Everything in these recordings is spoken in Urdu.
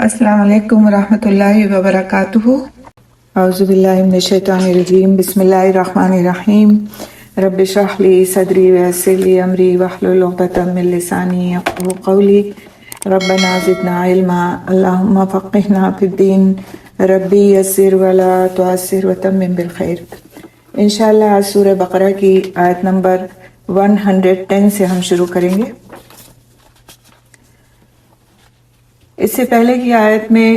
السلام علیکم ورحمۃ اللہ وبرکاتہ۔ اعوذ باللہ من الشیطان الرجیم، بسم اللہ الرحمن الرحیم۔ رب اشرح لی صدری ویسر لی امری واحلل عقدۃ من لسانی یفقہوا قولی۔ ربنا زدنا علما، اللہم فقہنا فی الدین، ربی یسر ولا تعسر وتمم بالخیر۔ انشاءاللہ آج سورہ بقرہ کی آیت نمبر 110 سے ہم شروع کریں گے۔ اس سے پہلے کی آیت میں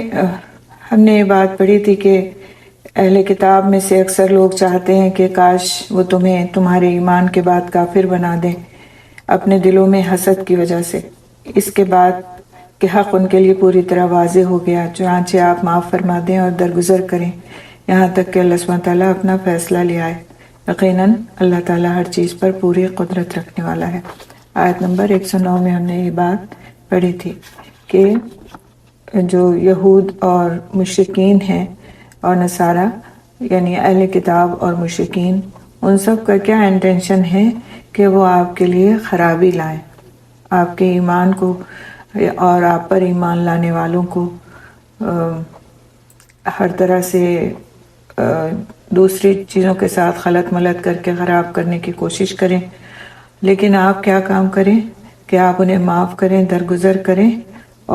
ہم نے یہ بات پڑھی تھی کہ اہل کتاب میں سے اکثر لوگ چاہتے ہیں کہ کاش وہ تمہیں تمہارے ایمان کے بعد کافر بنا دیں اپنے دلوں میں حسد کی وجہ سے۔ اس کے بعد کہ حق ان کے لیے پوری طرح واضح ہو گیا، چنانچہ آپ معاف فرما دیں اور درگزر کریں یہاں تک کہ اللہ سبحانہ تعالیٰ اپنا فیصلہ لے آئے۔ یقیناً اللہ تعالیٰ ہر چیز پر پوری قدرت رکھنے والا ہے۔ آیت نمبر 109 میں ہم نے یہ بات پڑھی تھی کہ جو یہود اور مشرکین ہیں اور نصارہ یعنی اہل کتاب اور مشرکین، ان سب کا کیا انٹینشن ہے کہ وہ آپ کے لیے خرابی لائیں، آپ کے ایمان کو اور آپ پر ایمان لانے والوں کو ہر طرح سے دوسری چیزوں کے ساتھ خلط ملط کر کے خراب کرنے کی کوشش کریں۔ لیکن آپ کیا کام کریں کہ آپ انہیں معاف کریں، درگزر کریں،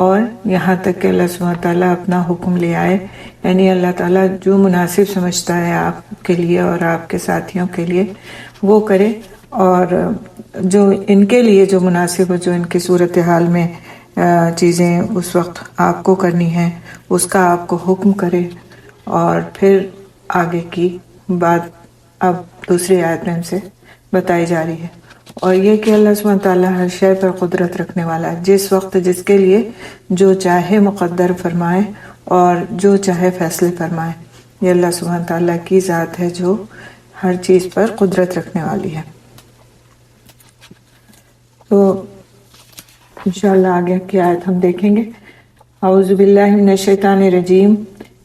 اور یہاں تک کہ اللہ سبحانہ تعالیٰ اپنا حکم لے آئے، یعنی اللہ تعالیٰ جو مناسب سمجھتا ہے آپ کے لیے اور آپ کے ساتھیوں کے لیے وہ کرے، اور جو ان کے لیے جو مناسب ہو، جو ان کی صورتحال میں چیزیں اس وقت آپ کو کرنی ہیں اس کا آپ کو حکم کرے۔ اور پھر آگے کی بات اب دوسری آیت میں ہم سے بتائی جا رہی ہے، اور یہ کہ اللہ سبحانہ تعالیٰ ہر شے پر قدرت رکھنے والا ہے، جس وقت جس کے لیے جو چاہے مقدر فرمائے اور جو چاہے فیصلے فرمائے۔ یہ اللہ سبحانہ تعالیٰ کی ذات ہے جو ہر چیز پر قدرت رکھنے والی ہے۔ تو انشاءاللہ آگے کی آیت ہم دیکھیں گے۔ اعوذ باللہ من الشیطان الرجیم،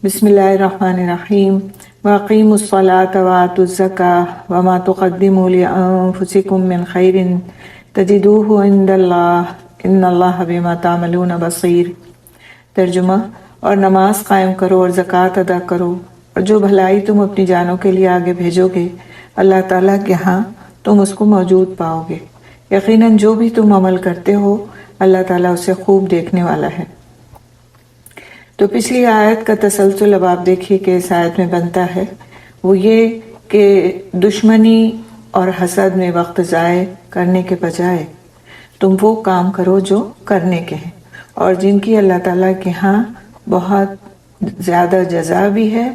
بسم اللہ الرحمن الرحیم۔ وَأَقِيمُوا الصَّلَاةَ وَآتُوا الزَّكَاةَ وَمَا تُقَدِّمُوا لِأَنفُسِكُم مِّن خَيْرٍ تَجِدُوهُ عِندَ اللَّهِ إِنَّ اللَّهَ بِمَا تَعْمَلُونَ بَصِيرٌ۔ ترجمہ، اور نماز قائم کرو اور زکوٰۃ ادا کرو، اور جو بھلائی تم اپنی جانوں کے لیے آگے بھیجو گے اللہ تعالیٰ کے ہاں تم اس کو موجود پاؤ گے۔ یقیناً جو بھی تم عمل کرتے ہو اللہ تعالیٰ اسے خوب دیکھنے والا ہے۔ تو پچھلی آیت کا تسلسل اب آپ دیکھیے کہ اس آیت میں بنتا ہے، وہ یہ کہ دشمنی اور حسد میں وقت ضائع کرنے کے بجائے تم وہ کام کرو جو کرنے کے ہیں اور جن کی اللہ تعالیٰ کے ہاں بہت زیادہ جزا بھی ہے،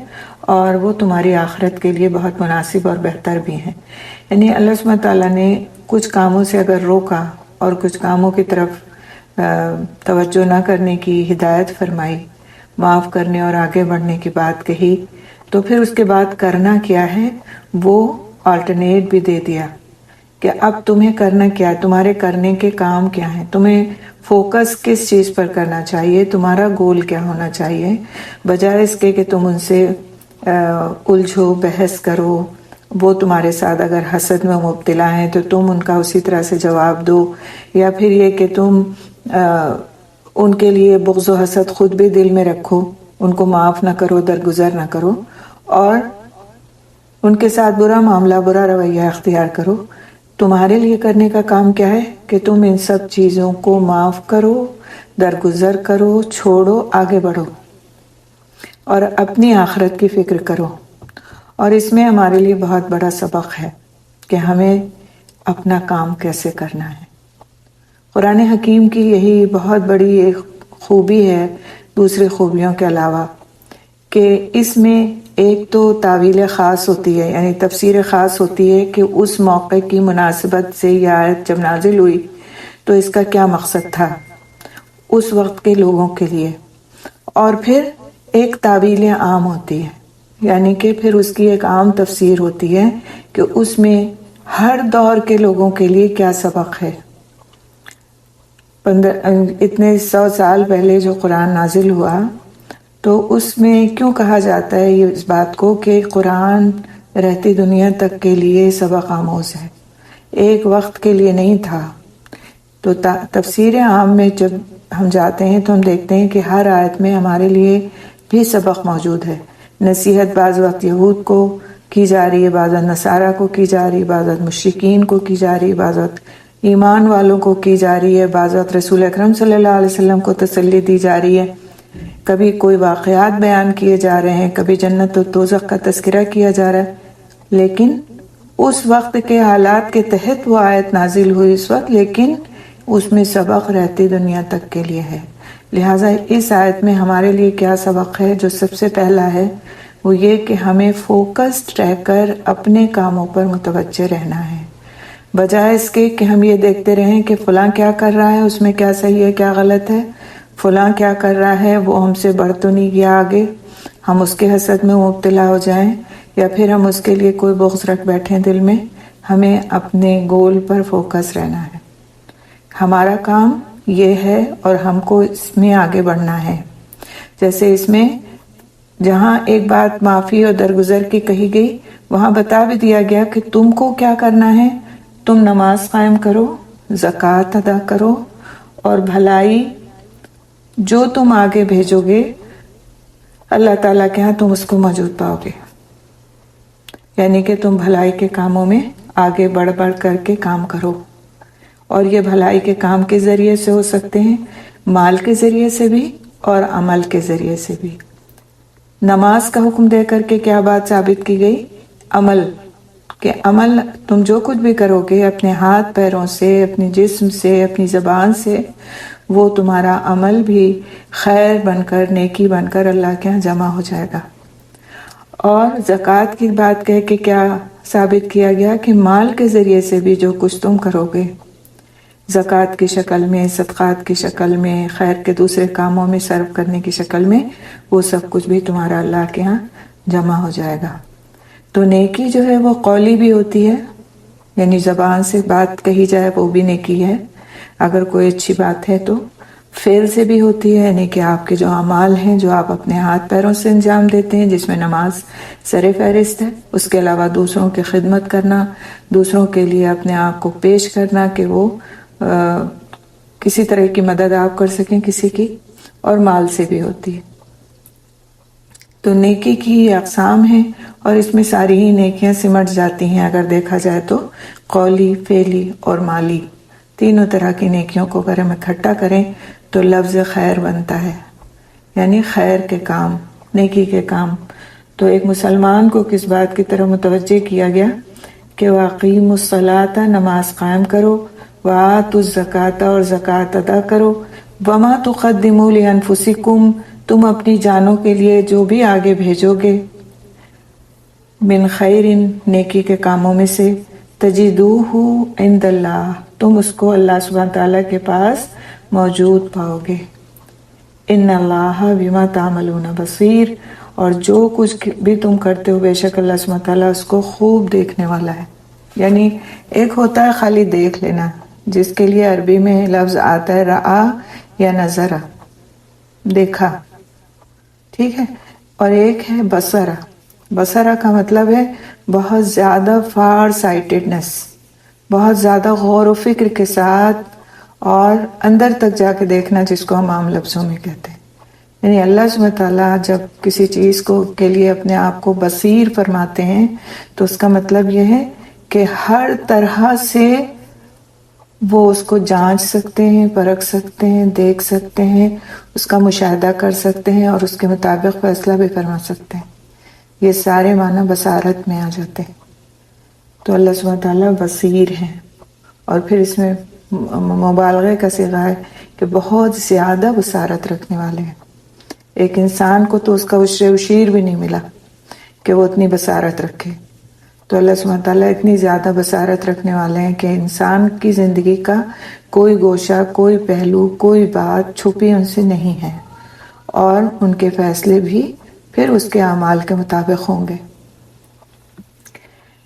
اور وہ تمہاری آخرت کے لیے بہت مناسب اور بہتر بھی ہیں۔ یعنی اللہ سبحانہ تعالیٰ نے کچھ کاموں سے اگر روکا اور کچھ کاموں کی طرف توجہ نہ کرنے کی ہدایت فرمائی، معاف کرنے اور آگے بڑھنے کی بات کہی، تو پھر اس کے بعد کرنا کیا ہے وہ آلٹرنیٹ بھی دے دیا کہ اب تمہیں کرنا کیا ہے، تمہارے کرنے کے کام کیا ہیں، تمہیں فوکس کس چیز پر کرنا چاہیے، تمہارا گول کیا ہونا چاہیے، بجائے اس کے کہ تم ان سے الجھو، بحث کرو، وہ تمہارے ساتھ اگر حسد میں مبتلا ہیں تو تم ان کا اسی طرح سے جواب دو، یا پھر یہ کہ تم ان کے لیے بغض و حسد خود بھی دل میں رکھو، ان کو معاف نہ کرو، درگزر نہ کرو، اور ان کے ساتھ برا معاملہ، برا رویہ اختیار کرو۔ تمہارے لیے کرنے کا کام کیا ہے کہ تم ان سب چیزوں کو معاف کرو، درگزر کرو، چھوڑو، آگے بڑھو اور اپنی آخرت کی فکر کرو۔ اور اس میں ہمارے لیے بہت بڑا سبق ہے کہ ہمیں اپنا کام کیسے کرنا ہے۔ قرآن حکیم کی یہی بہت بڑی ایک خوبی ہے دوسری خوبیوں کے علاوہ، کہ اس میں ایک تو تعویل خاص ہوتی ہے، یعنی تفسیر خاص ہوتی ہے کہ اس موقع کی مناسبت سے یہ آیت جب نازل ہوئی تو اس کا کیا مقصد تھا اس وقت کے لوگوں کے لیے، اور پھر ایک تعویل عام ہوتی ہے، یعنی کہ پھر اس کی ایک عام تفسیر ہوتی ہے کہ اس میں ہر دور کے لوگوں کے لیے کیا سبق ہے۔ اتنے 100 سال پہلے جو قرآن نازل ہوا تو اس میں کیوں کہا جاتا ہے یہ اس بات کو کہ قرآن رہتی دنیا تک کے لیے سبق آموز ہے، ایک وقت کے لیے نہیں تھا۔ تو تفسیر عام میں جب ہم جاتے ہیں تو ہم دیکھتے ہیں کہ ہر آیت میں ہمارے لیے بھی سبق موجود ہے۔ نصیحت بعض وقت یہود کو کی جا رہی ہے، بعض وقت نصارہ کو کی جا رہی ہے، بعض وقت مشرکین کو کی جا رہی ہے، بعض وقت ایمان والوں کو کی جا رہی ہے، بعض وقت رسول اکرم صلی اللہ علیہ وسلم کو تسلی دی جا رہی ہے، کبھی کوئی واقعات بیان کیے جا رہے ہیں، کبھی جنت و دوزخ کا تذکرہ کیا جا رہا ہے۔ لیکن اس وقت کے حالات کے تحت وہ آیت نازل ہوئی اس وقت، لیکن اس میں سبق رہتی دنیا تک کے لیے ہے۔ لہٰذا اس آیت میں ہمارے لیے کیا سبق ہے؟ جو سب سے پہلا ہے وہ یہ کہ ہمیں فوکسڈ رہ کر اپنے کاموں پر متوجہ رہنا ہے، بجائے اس کے کہ ہم یہ دیکھتے رہیں کہ فلاں کیا کر رہا ہے، اس میں کیا صحیح ہے کیا غلط ہے، فلاں کیا کر رہا ہے وہ ہم سے بڑھ تو نہیں گیا آگے، ہم اس کے حسد میں مبتلا ہو جائیں یا پھر ہم اس کے لیے کوئی بغض رکھ بیٹھیں دل میں۔ ہمیں اپنے گول پر فوکس رہنا ہے، ہمارا کام یہ ہے اور ہم کو اس میں آگے بڑھنا ہے۔ جیسے اس میں جہاں ایک بات معافی اور درگزر کی کہی گئی، وہاں بتا بھی دیا گیا کہ تم کو کیا کرنا ہے، تم نماز قائم کرو، زکوٰۃ ادا کرو، اور بھلائی جو تم آگے بھیجو گے اللہ تعالیٰ کے ہاں تم اس کو موجود پاؤ گے۔ یعنی کہ تم بھلائی کے کاموں میں آگے بڑھ بڑھ کر کے کام کرو، اور یہ بھلائی کے کام کے ذریعے سے ہو سکتے ہیں، مال کے ذریعے سے بھی اور عمل کے ذریعے سے بھی۔ نماز کا حکم دے کر کے کیا بات ثابت کی گئی؟ عمل، کہ عمل تم جو کچھ بھی کرو گے اپنے ہاتھ پیروں سے، اپنے جسم سے، اپنی زبان سے، وہ تمہارا عمل بھی خیر بن کر، نیکی بن کر اللہ کے ہاں جمع ہو جائے گا۔ اور زکوٰۃ کی بات کہہ کے کیا ثابت کیا گیا کہ مال کے ذریعے سے بھی جو کچھ تم کرو گے، زکوٰۃ کی شکل میں، صدقات کی شکل میں، خیر کے دوسرے کاموں میں صرف کرنے کی شکل میں، وہ سب کچھ بھی تمہارا اللہ کے ہاں جمع ہو جائے گا۔ تو نیکی جو ہے وہ قولی بھی ہوتی ہے، یعنی زبان سے بات کہی جائے وہ بھی نیکی ہے اگر کوئی اچھی بات ہے تو، فعل سے بھی ہوتی ہے، یعنی کہ آپ کے جو اعمال ہیں جو آپ اپنے ہاتھ پیروں سے انجام دیتے ہیں، جس میں نماز سر فہرست ہے، اس کے علاوہ دوسروں کی خدمت کرنا، دوسروں کے لیے اپنے آپ کو پیش کرنا کہ وہ کسی طرح کی مدد آپ کر سکیں کسی کی، اور مال سے بھی ہوتی ہے۔ تو نیکی کی اقسام ہیں اور اس میں ساری ہی نیکیاں سمٹ جاتی ہیں اگر دیکھا جائے تو، قولی، فعلی اور مالی، تینوں طرح کی نیکیوں کو اگر ہم اکٹھا کریں تو لفظ خیر بنتا ہے، یعنی خیر کے کام، نیکی کے کام۔ تو ایک مسلمان کو کس بات کی طرف متوجہ کیا گیا کہ وَأَقِیمُوا الصَّلَاةَ، نماز قائم کرو، وَآتُوا الزَّکَاةَ، اور زکوٰۃ ادا کرو، وَمَا تُقَدِّمُوا لِأَنفُسِکُم، تم اپنی جانوں کے لیے جو بھی آگے بھیجو گے، من خیر، نیکی کے کاموں میں سے، تجدوہ عند اللہ، تم اس کو اللہ سبحانہ تعالیٰ کے پاس موجود پاؤ گے۔ ان اللہ بما تعملون بصیر، اور جو کچھ بھی تم کرتے ہو بے شک اللہ سبحانہ تعالیٰ اس کو خوب دیکھنے والا ہے۔ یعنی ایک ہوتا ہے خالی دیکھ لینا، جس کے لیے عربی میں لفظ آتا ہے رعا یا نظرہ، دیکھا، ٹھیک ہے، اور ایک ہے بصرہ۔ بصرہ کا مطلب ہے بہت زیادہ فار سائٹڈنس، بہت زیادہ غور و فکر کے ساتھ اور اندر تک جا کے دیکھنا، جس کو ہم عام لفظوں میں کہتے ہیں۔ یعنی اللہ سبحانہ تعالیٰ جب کسی چیز کو کے لیے اپنے آپ کو بصیر فرماتے ہیں تو اس کا مطلب یہ ہے کہ ہر طرح سے وہ اس کو جانچ سکتے ہیں، پرکھ سکتے ہیں، دیکھ سکتے ہیں، اس کا مشاہدہ کر سکتے ہیں اور اس کے مطابق فیصلہ بھی فرما سکتے ہیں۔ یہ سارے معنی بصارت میں آ جاتے ہیں۔ تو اللہ سبحانہ تعالیٰ بصیر ہیں، اور پھر اس میں مبالغے کا صیغہ ہے کہ بہت زیادہ بصارت رکھنے والے ہیں۔ ایک انسان کو تو اس کا اشیر بھی نہیں ملا کہ وہ اتنی بصارت رکھے، تو اللہ سبحانہ تعالیٰ اتنی زیادہ بصارت رکھنے والے ہیں کہ انسان کی زندگی کا کوئی گوشہ، کوئی پہلو، کوئی بات چھپی ان سے نہیں ہے، اور ان کے فیصلے بھی پھر اس کے اعمال کے مطابق ہوں گے۔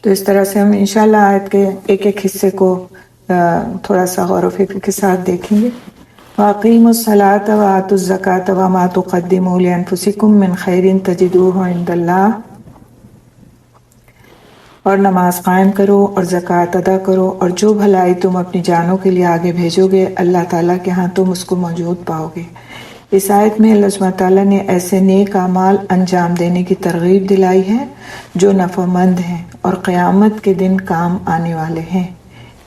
تو اس طرح سے ہم انشاءاللہ آیت کے ایک ایک حصے کو تھوڑا سا غور و فکر کے ساتھ دیکھیں گے۔ وَأَقِیمُوا الصَّلَاةَ وَآتُوا الزَّکَاةَ وَمَا تُقَدِّمُوا لِأَنفُسِکُم مِّن خَیْرٍ تَجِدُوهُ عِندَ اللَّهِ اور نماز قائم کرو اور زکوٰۃ ادا کرو، اور جو بھلائی تم اپنی جانوں کے لیے آگے بھیجو گے اللہ تعالیٰ کے ہاں تم اس کو موجود پاؤ گے۔ اس آیت میں اللہ سبحانہ تعالیٰ نے ایسے نیک اعمال انجام دینے کی ترغیب دلائی ہے جو نفع مند ہیں اور قیامت کے دن کام آنے والے ہیں۔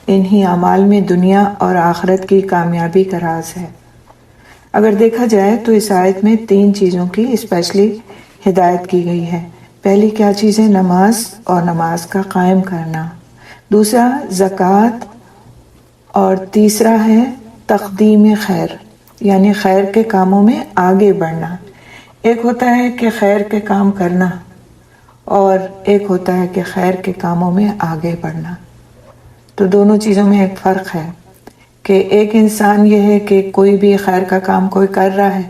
انہی اعمال میں دنیا اور آخرت کی کامیابی کا راز ہے۔ اگر دیکھا جائے تو اس آیت میں 3 چیزوں کی اسپیشلی ہدایت کی گئی ہے۔ پہلی کیا چیز ہے؟ نماز اور نماز کا قائم کرنا، دوسرا زکوٰۃ، اور تیسرا ہے تقدیم خیر، یعنی خیر کے کاموں میں آگے بڑھنا۔ ایک ہوتا ہے کہ خیر کے کام کرنا اور ایک ہوتا ہے کہ خیر کے کاموں میں آگے بڑھنا، تو دونوں چیزوں میں ایک فرق ہے کہ ایک انسان یہ ہے کہ کوئی بھی خیر کا کام کوئی کر رہا ہے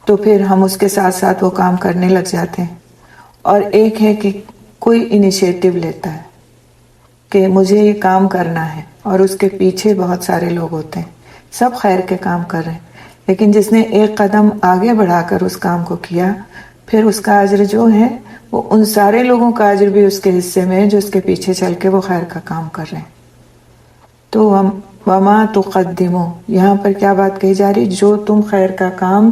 تو پھر ہم اس کے ساتھ ساتھ وہ کام کرنے لگ جاتے ہیں، اور ایک ہے کہ کوئی انیشیٹو لیتا ہے کہ مجھے یہ کام کرنا ہے اور اس کے پیچھے بہت سارے لوگ ہوتے ہیں، سب خیر کے کام کر رہے ہیں، لیکن جس نے ایک قدم آگے بڑھا کر اس کام کو کیا پھر اس کا اجر جو ہے وہ ان سارے لوگوں کا اجر بھی اس کے حصے میں ہے جو اس کے پیچھے چل کے وہ خیر کا کام کر رہے ہیں۔ تو وما تقدمو، یہاں پر کیا بات کہی جا رہی؟ جو تم خیر کا کام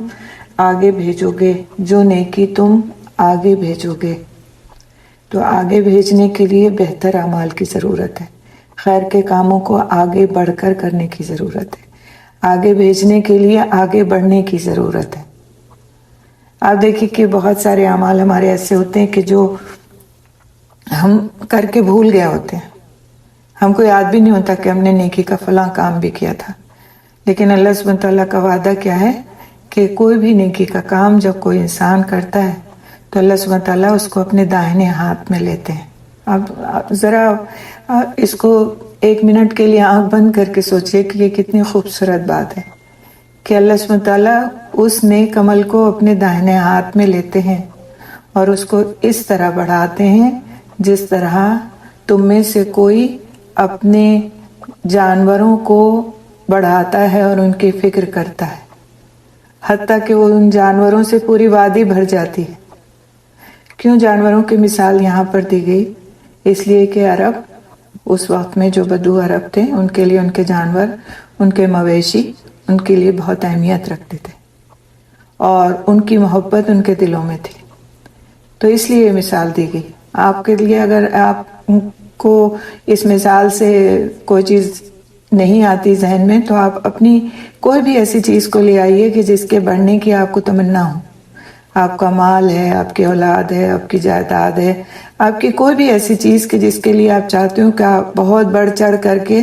آگے بھیجو گے، جو نیکی تم آگے بھیجو گے، تو آگے بھیجنے کے لیے بہتر اعمال کی ضرورت ہے، خیر کے کاموں کو آگے بڑھ کر کرنے کی ضرورت ہے، آگے بھیجنے کے لیے آگے بڑھنے کی ضرورت ہے۔ آپ دیکھیں کہ بہت سارے اعمال ہمارے ایسے ہوتے ہیں کہ جو ہم کر کے بھول گئے ہوتے ہیں، ہم کو یاد بھی نہیں ہوتا کہ ہم نے نیکی کا فلاں کام بھی کیا تھا، لیکن اللہ سبحانہ تعالیٰ کا وعدہ کیا ہے کہ کوئی بھی نیکی کا کام جب کوئی انسان کرتا ہے تو اللہ سبحانہ تعالیٰ اس کو اپنے داہنے ہاتھ میں لیتے ہیں۔ اب ذرا اس کو 1 منٹ کے لیے آنکھ بند کر کے سوچئے کہ یہ کتنی خوبصورت بات ہے کہ اللہ سبحانہ تعالیٰ اس نیک عمل کو اپنے داہنے ہاتھ میں لیتے ہیں اور اس کو اس طرح بڑھاتے ہیں جس طرح تم میں سے کوئی اپنے جانوروں کو بڑھاتا ہے اور ان کی فکر کرتا ہے، حتیٰ کہ وہ ان جانوروں سے پوری وادی بھر جاتی ہے۔ کیوں جانوروں کی مثال یہاں پر دی گئی؟ اس لیے کہ عرب اس وقت میں جو بدو عرب تھے ان کے لیے ان کے جانور، ان کے مویشی ان کے لیے بہت اہمیت رکھتے تھے اور ان کی محبت ان کے دلوں میں تھی، تو اس لیے یہ مثال دی گئی۔ آپ کے لیے اگر آپ کو اس مثال سے کوئی چیز نہیں آتی ذہن میں تو آپ اپنی کوئی بھی ایسی چیز کو لے آئیے کہ جس کے بڑھنے کی آپ کو تمنا ہو۔ آپ کا مال ہے، آپ کی اولاد ہے، آپ کی جائیداد ہے، آپ کی کوئی بھی ایسی چیز کہ جس کے لیے آپ چاہتے ہو کہ آپ بہت بڑھ چڑھ کر کے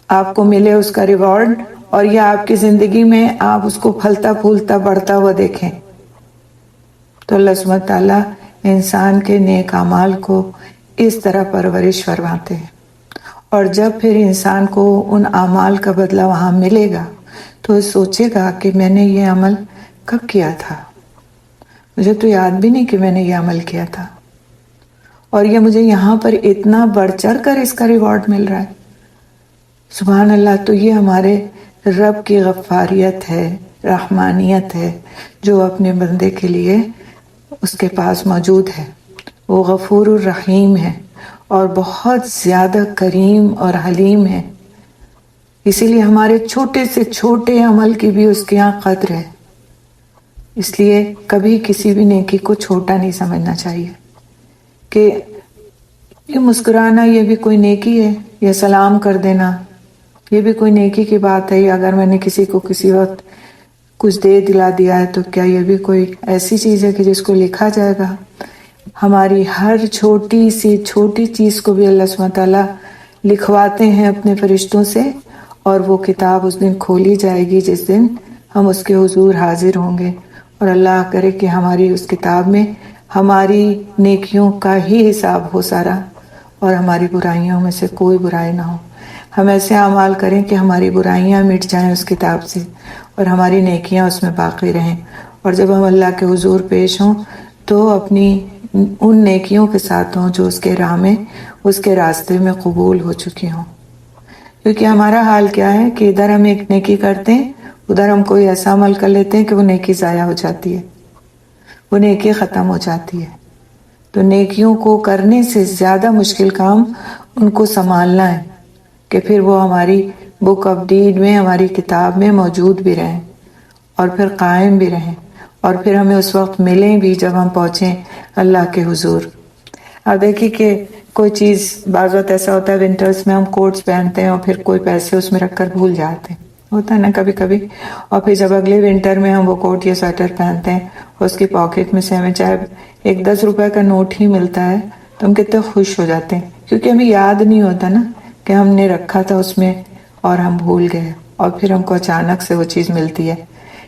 آپ کو ملے اس کا ریوارڈ، اور یہ آپ کی زندگی میں آپ اس کو پھلتا پھولتا بڑھتا ہوا دیکھیں، تو اللہ سبحانہ تعالیٰ انسان کے نیک اعمال کو اس طرح پرورش فرماتے ہیں، اور جب پھر انسان کو ان اعمال کا بدلہ وہاں ملے گا تو سوچے گا کہ میں نے یہ عمل کب کیا تھا، مجھے تو یاد بھی نہیں کہ میں نے یہ عمل کیا تھا، اور یہ مجھے یہاں پر اتنا بڑھ چڑھ کر اس کا ریوارڈ مل رہا ہے۔ سبحان اللہ، تو یہ ہمارے رب کی غفاریت ہے، رحمانیت ہے جو اپنے بندے کے لیے اس کے پاس موجود ہے۔ وہ غفور الرحیم ہے اور بہت زیادہ کریم اور حلیم ہے، اسی لیے ہمارے چھوٹے سے چھوٹے عمل کی بھی اس کے یہاں قدر ہے۔ اس لیے کبھی کسی بھی نیکی کو چھوٹا نہیں سمجھنا چاہیے کہ یہ مسکرانا یہ بھی کوئی نیکی ہے، یا سلام کر دینا یہ بھی کوئی نیکی کی بات ہے، یا اگر میں نے کسی کو کسی وقت کچھ دے دلا دیا ہے تو کیا یہ بھی کوئی ایسی چیز ہے کہ جس کو لکھا جائے گا؟ ہماری ہر چھوٹی سی چھوٹی چیز کو بھی اللہ سبحانہ تعالیٰ لکھواتے ہیں اپنے فرشتوں سے، اور وہ کتاب اس دن کھولی جائے گی جس دن ہم اس کے حضور حاضر ہوں گے، اور اللہ کرے کہ ہماری اس کتاب میں ہماری نیکیوں کا ہی حساب ہو سارا، اور ہماری برائیوں میں سے کوئی برائی نہ ہو۔ ہم ایسے اعمال کریں کہ ہماری برائیاں مٹ جائیں اس کتاب سے اور ہماری نیکیاں اس میں باقی رہیں، اور جب ہم اللہ کے حضور پیش ہوں تو اپنی ان نیکیوں کے ساتھ ہوں جو اس کے راہ میں اس کے راستے میں قبول ہو چکی ہوں۔ کیونکہ ہمارا حال کیا ہے کہ ادھر ہم ایک نیکی کرتے ہیں، ادھر ہم کوئی ایسا عمل کر لیتے ہیں کہ وہ نیکی ضائع ہو جاتی ہے، وہ نیکی ختم ہو جاتی ہے۔ تو نیکیوں کو کرنے سے زیادہ مشکل کام ان کو سنبھالنا ہے کہ پھر وہ ہماری بک آف ڈیڈ میں، ہماری کتاب میں موجود بھی رہیں اور پھر قائم بھی رہیں اور پھر ہمیں اس وقت ملیں بھی جب ہم پہنچیں اللہ کے حضور۔ اب دیکھیے کہ کوئی چیز بعض وقت ایسا ہوتا ہے ونٹرز میں ہم کوٹس پہنتے ہیں اور پھر کوئی پیسے اس میں رکھ کر بھول جاتے ہیں، ہوتا ہے نا کبھی کبھی، اور پھر جب اگلے ونٹر میں ہم وہ کوٹ یا سویٹر پہنتے ہیں اس کی پاکٹ میں سے ہمیں چاہے ایک 10 روپے کا نوٹ ہی ملتا ہے تو ہم کتنے خوش ہو جاتے ہیں، کیونکہ ہمیں یاد نہیں ہوتا نا کہ ہم نے رکھا تھا اس میں اور ہم بھول گئے، اور پھر ہم کو اچانک سے وہ چیز ملتی ہے۔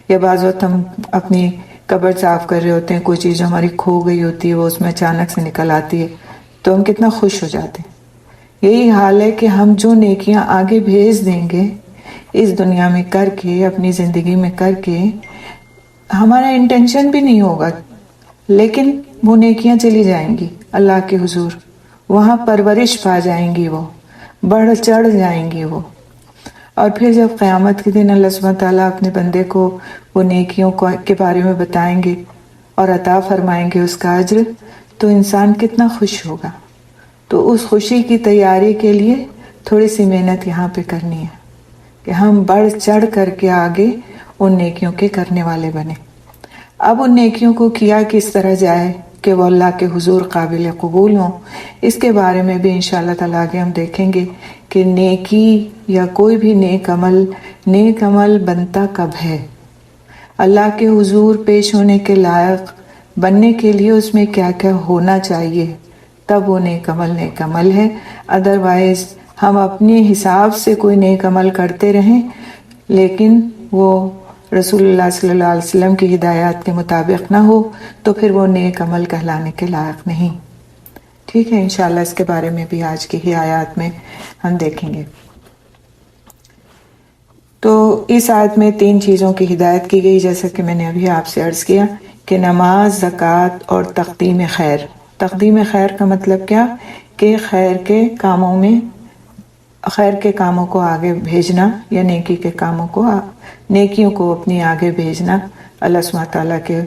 یا بعض وقت ہم اپنی کبر صاف کر رہے ہوتے ہیں، کوئی چیز ہماری کھو گئی ہوتی ہے وہ اس میں اچانک سے نکل آتی ہے تو ہم کتنا خوش ہو جاتے ہیں۔ یہی حال ہے کہ ہم جو نیکیاں آگے بھیج دیں گے اس دنیا میں کر کے، اپنی زندگی میں کر کے، ہمارا انٹینشن بھی نہیں ہوگا لیکن وہ نیکیاں چلی جائیں گی اللہ کے حضور، وہاں پرورش پا جائیں گی، وہ بڑھ چڑھ جائیں گی وہ، اور پھر جب قیامت کے دن اللہ سبحانہ تعالیٰ اپنے بندے کو وہ نیکیوں کے بارے میں بتائیں گے اور عطا فرمائیں گے اس کا اجر، تو انسان کتنا خوش ہوگا۔ تو اس خوشی کی تیاری کے لیے تھوڑی سی محنت یہاں پہ کرنی ہے کہ ہم بڑھ چڑھ کر کے آگے ان نیکیوں کے کرنے والے بنے۔ اب ان نیکیوں کو کیا کس طرح جائے کہ وہ اللہ کے حضور قابل قبول ہوں، اس کے بارے میں بھی انشاءاللہ تعالیٰ آگے ہم دیکھیں گے کہ نیکی یا کوئی بھی نیک عمل بنتا کب ہے، اللہ کے حضور پیش ہونے کے لائق بننے کے لیے اس میں کیا کیا ہونا چاہیے، تب وہ نیک عمل ہے۔ ادروائز ہم اپنے حساب سے کوئی نیک عمل کرتے رہیں لیکن وہ رسول اللہ صلی اللہ علیہ وسلم کی ہدایات کے مطابق نہ ہو تو پھر وہ نیک عمل کہلانے کے لائق نہیں۔ ٹھیک ہے، انشاءاللہ اس کے بارے میں بھی آج کی ہی آیات میں ہم دیکھیں گے۔ تو اس آیت میں 3 چیزوں کی ہدایت کی گئی، جیسا کہ میں نے ابھی آپ سے عرض کیا کہ نماز، زکوٰۃ اور تقدیم خیر۔ تقدیم خیر کا مطلب کیا کہ خیر کے کاموں کو آگے بھیجنا یا نیکیوں کو اپنی آگے بھیجنا، اللہ سبحانہ تعالیٰ کے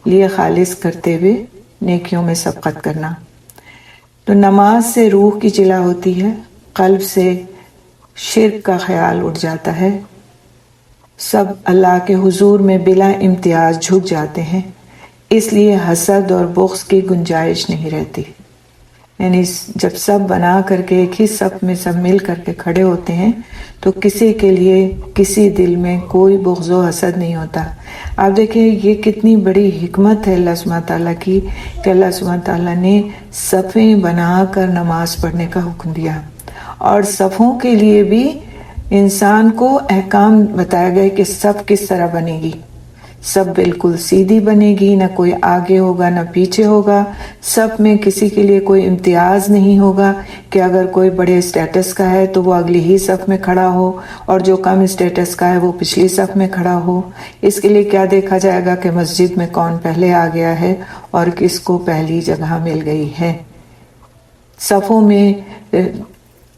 لیے خالص کرتے ہوئے نیکیوں میں سبقت کرنا۔ تو نماز سے روح کی جلا ہوتی ہے، قلب سے شرک کا خیال اٹھ جاتا ہے، سب اللہ کے حضور میں بلا امتیاز جھک جاتے ہیں، اس لیے حسد اور بغض کی گنجائش نہیں رہتی۔ یعنی جب سب بنا کر کے ایک ہی صف میں سب مل کر کے کھڑے ہوتے ہیں تو کسی کے لیے کسی دل میں کوئی بغض و حسد نہیں ہوتا۔ آپ دیکھیں یہ کتنی بڑی حکمت ہے اللہ سبحانہ تعالیٰ کی کہ اللہ سبحانہ تعالیٰ نے صفیں بنا کر نماز پڑھنے کا حکم دیا، اور صفوں کے لیے بھی انسان کو احکام بتایا گیا کہ صف کس طرح بنے گی۔ سب بالکل سیدھی بنے گی، نہ کوئی آگے ہوگا نہ پیچھے ہوگا، سب میں کسی کے لیے کوئی امتیاز نہیں ہوگا کہ اگر کوئی بڑے اسٹیٹس کا ہے تو وہ اگلی ہی صف میں کھڑا ہو اور جو کم اسٹیٹس کا ہے وہ پچھلی صف میں کھڑا ہو۔ اس کے لیے کیا دیکھا جائے گا کہ مسجد میں کون پہلے آ گیا ہے اور کس کو پہلی جگہ مل گئی ہے۔ صفوں میں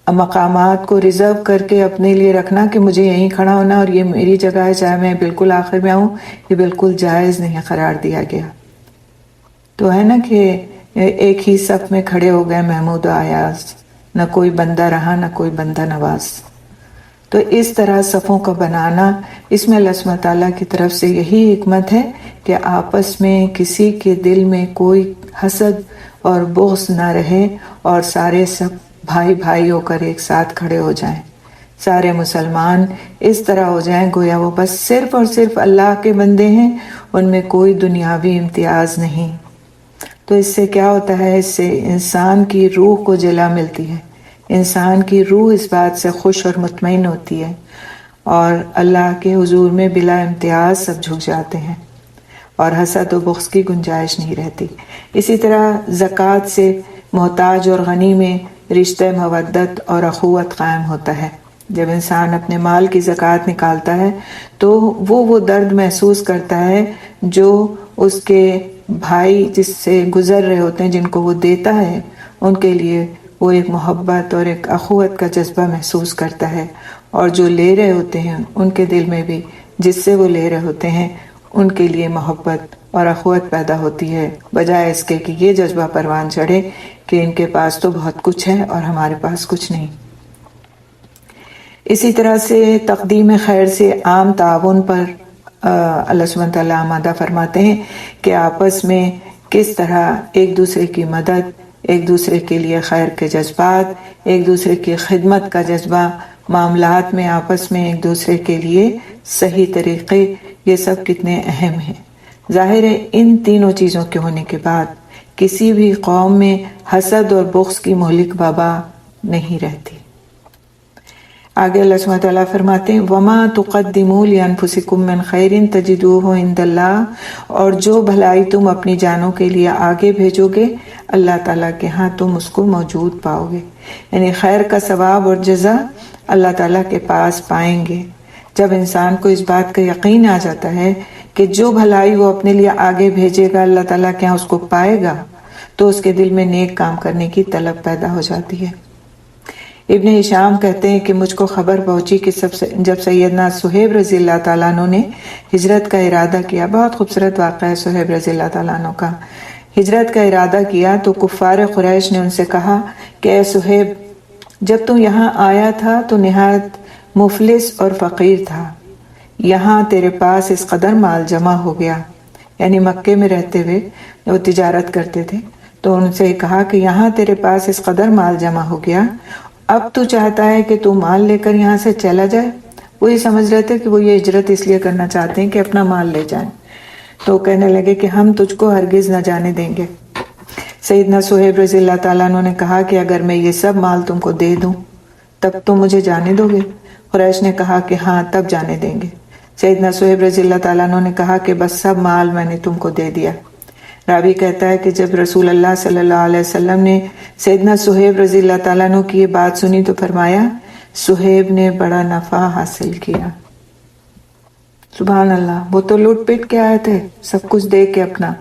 مقامات کو ریزرو کر کے اپنے لیے رکھنا کہ مجھے یہیں کھڑا ہونا اور یہ میری جگہ ہے چاہے میں بالکل آخر میں آؤں، یہ بالکل جائز نہیں قرار دیا گیا۔ تو ہے نا کہ ایک ہی صف میں کھڑے ہو گئے محمود و ایاز، نہ کوئی بندہ رہا نہ کوئی بندہ نواز۔ تو اس طرح صفوں کا بنانا، اس میں اللہ سبحانہ تعالیٰ کی طرف سے یہی حکمت ہے کہ آپس میں کسی کے دل میں کوئی حسد اور بغض نہ رہے اور سارے سب بھائی بھائی ہو کر ایک ساتھ کھڑے ہو جائیں، سارے مسلمان اس طرح ہو جائیں گویا وہ بس صرف اور صرف اللہ کے بندے ہیں، ان میں کوئی دنیاوی امتیاز نہیں۔ تو اس سے کیا ہوتا ہے، اس سے انسان کی روح کو جلا ملتی ہے، انسان کی روح اس بات سے خوش اور مطمئن ہوتی ہے اور اللہ کے حضور میں بلا امتیاز سب جھک جاتے ہیں اور حسد و بغض کی گنجائش نہیں رہتی۔ اسی طرح زکوٰۃ سے محتاج اور غنی میں رشتہ مودت اور اخوت قائم ہوتا ہے۔ جب انسان اپنے مال کی زکوٰۃ نکالتا ہے تو وہ درد محسوس کرتا ہے جو اس کے بھائی جس سے گزر رہے ہوتے ہیں، جن کو وہ دیتا ہے، ان کے لیے وہ ایک محبت اور ایک اخوت کا جذبہ محسوس کرتا ہے، اور جو لے رہے ہوتے ہیں ان کے دل میں بھی جس سے وہ لے رہے ہوتے ہیں ان کے لیے محبت اور اخوت پیدا ہوتی ہے، بجائے اس کے کہ یہ جذبہ پروان چڑھے کہ ان کے پاس تو بہت کچھ ہے اور ہمارے پاس کچھ نہیں۔ اسی طرح سے تقدیم خیر سے عام تعاون پر اللہ سبحانہ تعالیٰ آمادہ فرماتے ہیں کہ آپس میں کس طرح ایک دوسرے کی مدد، ایک دوسرے کے لیے خیر کے جذبات، ایک دوسرے کی خدمت کا جذبہ، معاملات میں آپس میں ایک دوسرے کے لیے صحیح طریقے، یہ سب کتنے اہم ہیں۔ ظاہر ہے ان تینوں چیزوں کے ہونے کے بعد کسی بھی قوم میں حسد اور بغض کی مہلک وبا نہیں رہتی۔ آگے اللہ سبحانہ تعالیٰ فرماتے ہیں وَمَا تُقَدِّمُوا لِأَنفُسِكُم مِّن خَيْرٍ تَجِدُوهُ عِندَ اللَّهِ، اور جو بھلائی تم اپنی جانوں کے لیے آگے بھیجو گے اللہ تعالیٰ کے ہاں تم اس کو موجود پاؤ گے، یعنی خیر کا ثواب اور جزا اللہ تعالیٰ کے پاس پائیں گے۔ جب انسان کو اس بات کا یقین آ جاتا ہے کہ جو بھلائی وہ اپنے لیے آگے بھیجے گا اللہ تعالیٰ کے ہاں اس کو پائے گا، تو اس کے دل میں نیک کام کرنے کی طلب پیدا ہو جاتی ہے۔ ابن ہشام کہتے ہیں کہ مجھ کو خبر پہنچی کہ جب سیدنا صہیب رضی اللہ تعالیٰ عنہ نے ہجرت کا ارادہ کیا، بہت خوبصورت واقعہ ہے صہیب رضی اللہ تعالیٰ عنہ کا، ہجرت کا ارادہ کیا تو کفار قریش نے ان سے کہا کہ اے صہیب، جب تو یہاں آیا تھا تو نہایت مفلس اور فقیر تھا، یہاں تیرے پاس اس قدر مال جمع ہو گیا، یعنی مکے میں رہتے ہوئے وہ تجارت کرتے تھے، تو ان سے کہا کہ یہاں تیرے پاس اس قدر مال جمع ہو گیا، اب تو چاہتا ہے کہ تو مال لے کر یہاں سے چلا جائے۔ وہ یہ سمجھ رہے تھے کہ وہ یہ ہجرت اس لیے کرنا چاہتے ہیں کہ اپنا مال لے جائیں، تو کہنے لگے کہ ہم تجھ کو ہرگز نہ جانے دیں گے۔ سیدنا صہیب رضی اللہ تعالیٰ عنہ نے کہا کہ اگر میں یہ سب مال تم کو دے دوں تب تو مجھے جانے دو گے؟ قریش نے کہا کہ ہاں تب جانے دیں گے۔ سیدنا صہیب رضی اللہ تعالیٰ عنہ نے کہا کہ بس سب مال میں نے تم کو دے دیا۔ راوی کہتا ہے کہ جب رسول اللہ صلی اللہ علیہ وسلم نے سیدنا صہیب رضی اللہ تعالیٰ عنہ کی یہ بات سنی تو فرمایا صہیب نے بڑا نفع حاصل کیا۔ سبحان اللہ، وہ تو لوٹ پٹ کے آئے تھے، سب کچھ دے کے اپنا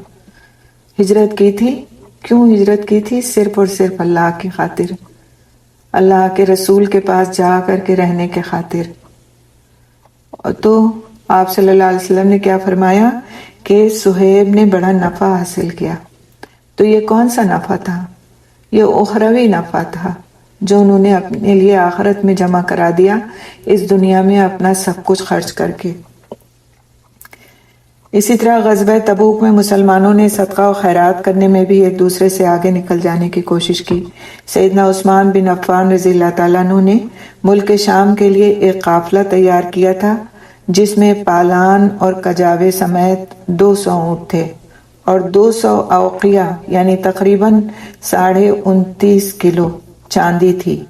ہجرت کی تھی۔ کیوں ہجرت کی تھی؟ صرف اور صرف اللہ کی خاطر، اللہ کے رسول کے پاس جا کر کے رہنے کے خاطر۔ تو آپ صلی اللہ علیہ وسلم نے کیا فرمایا کہ صہیب نے بڑا نفع حاصل کیا۔ تو یہ کون سا نفع تھا؟ یہ اخروی نفع تھا جو انہوں نے اپنے لیے آخرت میں جمع کرا دیا، اس دنیا میں اپنا سب کچھ خرچ کر کے۔ اسی طرح غزوہ تبوک میں مسلمانوں نے صدقہ و خیرات کرنے میں بھی ایک دوسرے سے آگے نکل جانے کی کوشش کی۔ سیدنا عثمان بن عفان رضی اللہ تعالیٰ عنہ نے ملک شام کے لیے ایک قافلہ تیار کیا تھا جس میں پالان اور کجاوے سمیت 200 اونٹ تھے اور 200 اوقیہ یعنی تقریباً 29.5 کلو چاندی تھی۔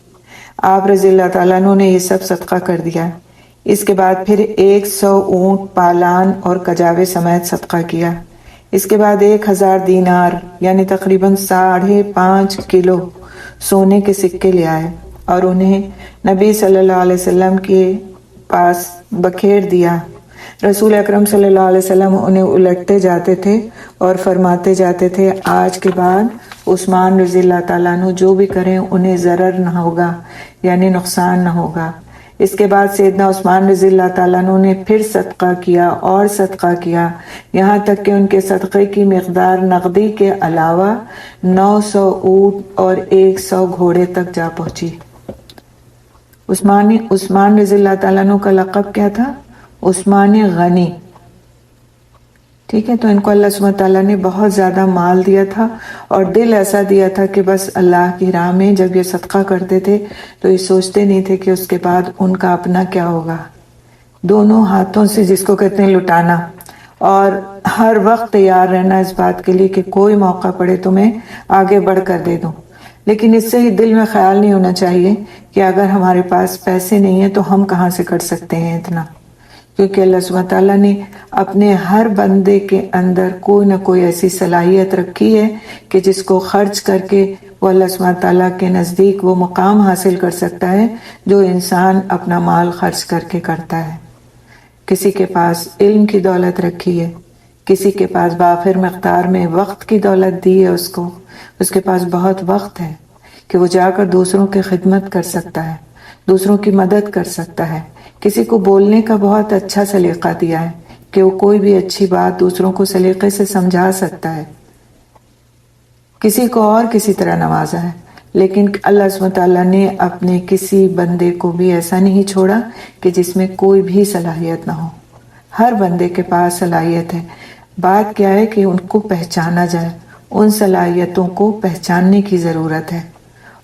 آپ رضی اللہ تعالیٰ عنہ نے یہ سب صدقہ کر دیا۔ اس کے بعد پھر 100 اونٹ پالان اور کجاوے سمیت صدقہ کیا۔ اس کے بعد 1000 دینار یعنی تقریباً 5.5 کلو سونے کے سکے لے آئے اور انہیں نبی صلی اللہ علیہ وسلم کے پاس بکھیر دیا۔ رسول اکرم صلی اللہ علیہ وسلم انہیں الٹتے جاتے تھے اور فرماتے جاتے تھے آج کے بعد عثمان رضی اللہ تعالیٰ عنہ جو بھی کریں انہیں ضرر نہ ہوگا، یعنی نقصان نہ ہوگا۔ اس کے بعد سیدنا عثمان رضی اللہ تعالیٰ عنہ نے پھر صدقہ کیا اور صدقہ کیا، یہاں تک کہ ان کے صدقے کی مقدار نقدی کے علاوہ 900 اونٹ اور 100 گھوڑے تک جا پہنچی۔ عثمان رضی اللہ تعالیٰ عنہ کا لقب کیا تھا؟ عثمان غنی۔ ٹھیک ہے، تو ان کو اللہ سبحانہ تعالیٰ نے بہت زیادہ مال دیا تھا اور دل ایسا دیا تھا کہ بس اللہ کی راہ میں جب یہ صدقہ کرتے تھے تو یہ سوچتے نہیں تھے کہ اس کے بعد ان کا اپنا کیا ہوگا۔ دونوں ہاتھوں سے جس کو کہتے ہیں لٹانا، اور ہر وقت تیار رہنا اس بات کے لیے کہ کوئی موقع پڑے تو میں آگے بڑھ کر دے دوں۔ لیکن اس سے ہی دل میں خیال نہیں ہونا چاہیے کہ اگر ہمارے پاس پیسے نہیں ہیں تو ہم کہاں سے کر سکتے ہیں اتنا، کیونکہ اللہ سبحانہ تعالیٰ نے اپنے ہر بندے کے اندر کوئی نہ کوئی ایسی صلاحیت رکھی ہے کہ جس کو خرچ کر کے وہ اللہ سبحانہ تعالیٰ کے نزدیک وہ مقام حاصل کر سکتا ہے جو انسان اپنا مال خرچ کر کے کرتا ہے۔ کسی کے پاس علم کی دولت رکھی ہے، کسی کے پاس بافر مقدار میں وقت کی دولت دی ہے، اس کے پاس بہت وقت ہے کہ وہ جا کر دوسروں کی خدمت کر سکتا ہے، دوسروں کی مدد کر سکتا ہے۔ کسی کو بولنے کا بہت اچھا سلیقہ دیا ہے کہ وہ کوئی بھی اچھی بات دوسروں کو سلیقے سے سمجھا سکتا ہے. کسی کو اور کسی طرح نوازا ہے، لیکن اللہ سبحانہ تعالیٰ نے اپنے کسی بندے کو بھی ایسا نہیں چھوڑا کہ جس میں کوئی بھی صلاحیت نہ ہو. ہر بندے کے پاس صلاحیت ہے. بات کیا ہے کہ ان کو پہچانا جائے. ان صلاحیتوں کو پہچاننے کی ضرورت ہے،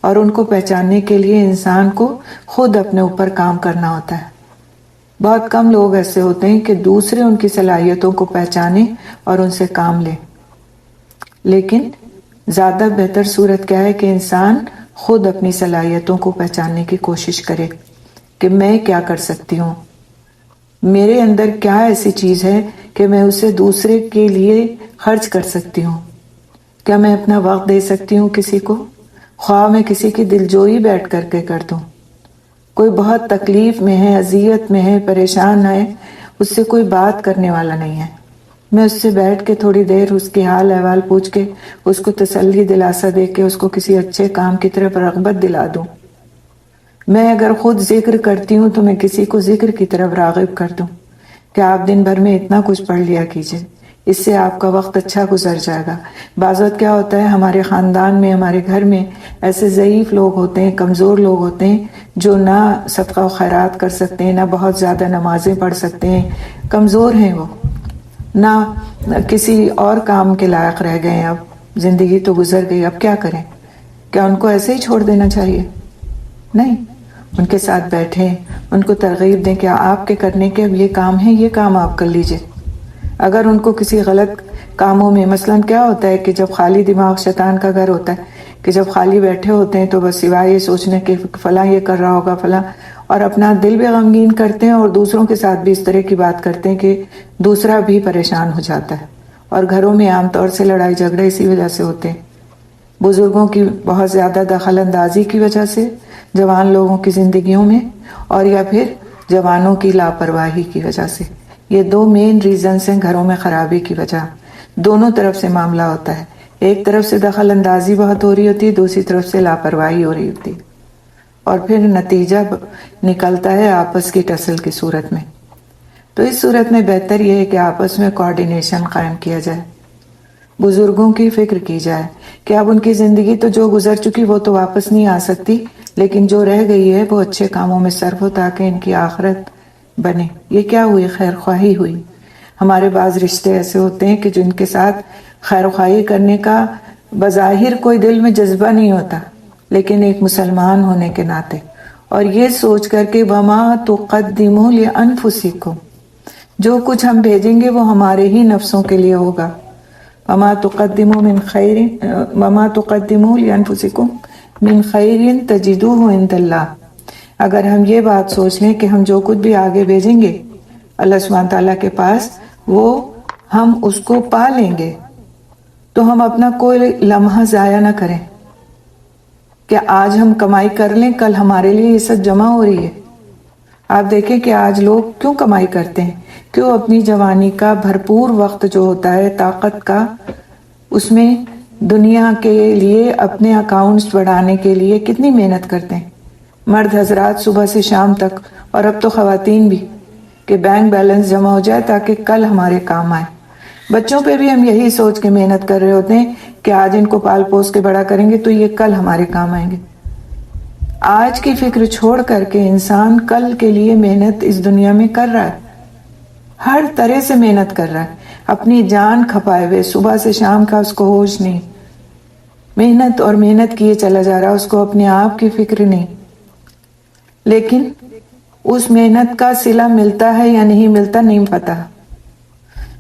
اور ان کو پہچاننے کے لیے انسان کو خود اپنے اوپر کام کرنا ہوتا ہے. بہت کم لوگ ایسے ہوتے ہیں کہ دوسرے ان کی صلاحیتوں کو پہچانیں اور ان سے کام لیں. لیکن زیادہ بہتر صورت کیا ہے کہ انسان خود اپنی صلاحیتوں کو پہچاننے کی کوشش کرے کہ میں کیا کر سکتی ہوں، میرے اندر کیا ایسی چیز ہے کہ میں اسے دوسرے کے لیے خرچ کر سکتی ہوں. کیا میں اپنا وقت دے سکتی ہوں کسی کو، خواہ میں کسی کی دلجوئی بیٹھ کر کے کر دوں. کوئی بہت تکلیف میں ہے، اذیت میں ہے، پریشان ہے، اس سے کوئی بات کرنے والا نہیں ہے، میں اس سے بیٹھ کے تھوڑی دیر اس کے حال احوال پوچھ کے اس کو تسلی دلاسا دے کے اس کو کسی اچھے کام کی طرف رغبت دلا دوں. میں اگر خود ذکر کرتی ہوں تو میں کسی کو ذکر کی طرف راغب کر دوں کہ آپ دن بھر میں اتنا کچھ پڑھ لیا کیجئے، اس سے آپ کا وقت اچھا گزر جائے گا. بعض وقت کیا ہوتا ہے، ہمارے خاندان میں، ہمارے گھر میں ایسے ضعیف لوگ ہوتے ہیں، کمزور لوگ ہوتے ہیں جو نہ صدقہ و خیرات کر سکتے ہیں، نہ بہت زیادہ نمازیں پڑھ سکتے ہیں، کمزور ہیں وہ، نہ کسی اور کام کے لائق رہ گئے ہیں. اب زندگی تو گزر گئی، اب کیا کریں؟ کیا ان کو ایسے ہی چھوڑ دینا چاہیے؟ نہیں، ان کے ساتھ بیٹھیں، ان کو ترغیب دیں کہ آپ کے کرنے کے اب یہ کام ہے، یہ کام آپ کر لیجئے. اگر ان کو کسی غلط کاموں میں، مثلا کیا ہوتا ہے کہ جب خالی دماغ شیطان کا گھر ہوتا ہے کہ جب خالی بیٹھے ہوتے ہیں تو بس سوائے یہ سوچنے کہ فلاں یہ کر رہا ہوگا فلاں، اور اپنا دل بھی غمگین کرتے ہیں اور دوسروں کے ساتھ بھی اس طرح کی بات کرتے ہیں کہ دوسرا بھی پریشان ہو جاتا ہے. اور گھروں میں عام طور سے لڑائی جھگڑے اسی وجہ سے ہوتے ہیں، بزرگوں کی بہت زیادہ دخل اندازی کی وجہ سے جوان لوگوں کی زندگیوں میں، اور یا پھر جوانوں کی لاپرواہی کی وجہ سے. یہ دو مین ریزنز ہیں گھروں میں خرابی کی وجہ. دونوں طرف سے معاملہ ہوتا ہے، ایک طرف سے دخل اندازی بہت ہو رہی ہوتی ہے، دوسری طرف سے لاپرواہی ہو رہی ہوتی ہے، اور پھر نتیجہ نکلتا ہے آپس کی ٹسل کی صورت میں. تو اس صورت میں بہتر یہ ہے کہ آپس میں کوارڈینیشن قائم کیا جائے، بزرگوں کی فکر کی جائے کہ اب ان کی زندگی تو جو گزر چکی وہ تو واپس نہیں آ سکتی، لیکن جو رہ گئی ہے وہ اچھے کاموں میں صرف ہو تاکہ ان کی آخرت بنے. یہ کیا ہوئی؟ خیر خواہی ہوئی. ہمارے بعض رشتے ایسے ہوتے ہیں کہ جن کے ساتھ خیر خواہی کرنے کا بظاہر کوئی دل میں جذبہ نہیں ہوتا، لیکن ایک مسلمان ہونے کے ناطے اور یہ سوچ کر کہ وَمَا تُقَدِّمُوا لِأَنفُسِكُمْ، جو کچھ ہم بھیجیں گے وہ ہمارے ہی نفسوں کے لیے ہوگا. وَمَا تُقَدِّمُوا مِنْ خَيْرٍ وَمَا تُقَدِّمُوا لِأَنفُسِكُمْ مِنْ خَيْرٍ تَجِدُوهُ عِنْدَ اللَّهِ. اگر ہم یہ بات سوچ لیں کہ ہم جو کچھ بھی آگے بھیجیں گے اللہ سبحانہ تعالیٰ کے پاس وہ ہم اس کو پا لیں گے، تو ہم اپنا کوئی لمحہ ضائع نہ کریں کہ آج ہم کمائی کر لیں، کل ہمارے لیے یہ سب جمع ہو رہی ہے. آپ دیکھیں کہ آج لوگ کیوں کمائی کرتے ہیں، کیوں اپنی جوانی کا بھرپور وقت جو ہوتا ہے طاقت کا، اس میں دنیا کے لیے اپنے اکاؤنٹس بڑھانے کے لیے کتنی محنت کرتے ہیں. مرد حضرات صبح سے شام تک، اور اب تو خواتین بھی، کہ بینک بیلنس جمع ہو جائے تاکہ کل ہمارے کام آئے. بچوں پہ بھی ہم یہی سوچ کے محنت کر رہے ہوتے ہیں کہ آج ان کو پال پوس کے بڑا کریں گے تو یہ کل ہمارے کام آئیں گے. آج کی فکر چھوڑ کر کے انسان کل کے لیے محنت اس دنیا میں کر رہا ہے، ہر طرح سے محنت کر رہا ہے، اپنی جان کھپائے ہوئے، صبح سے شام کا اس کو ہوش نہیں، محنت اور محنت کیے چلا جا رہا، اس کو اپنے آپ کی فکر نہیں. لیکن اس محنت کا صلہ ملتا ہے یا نہیں ملتا نہیں پتا.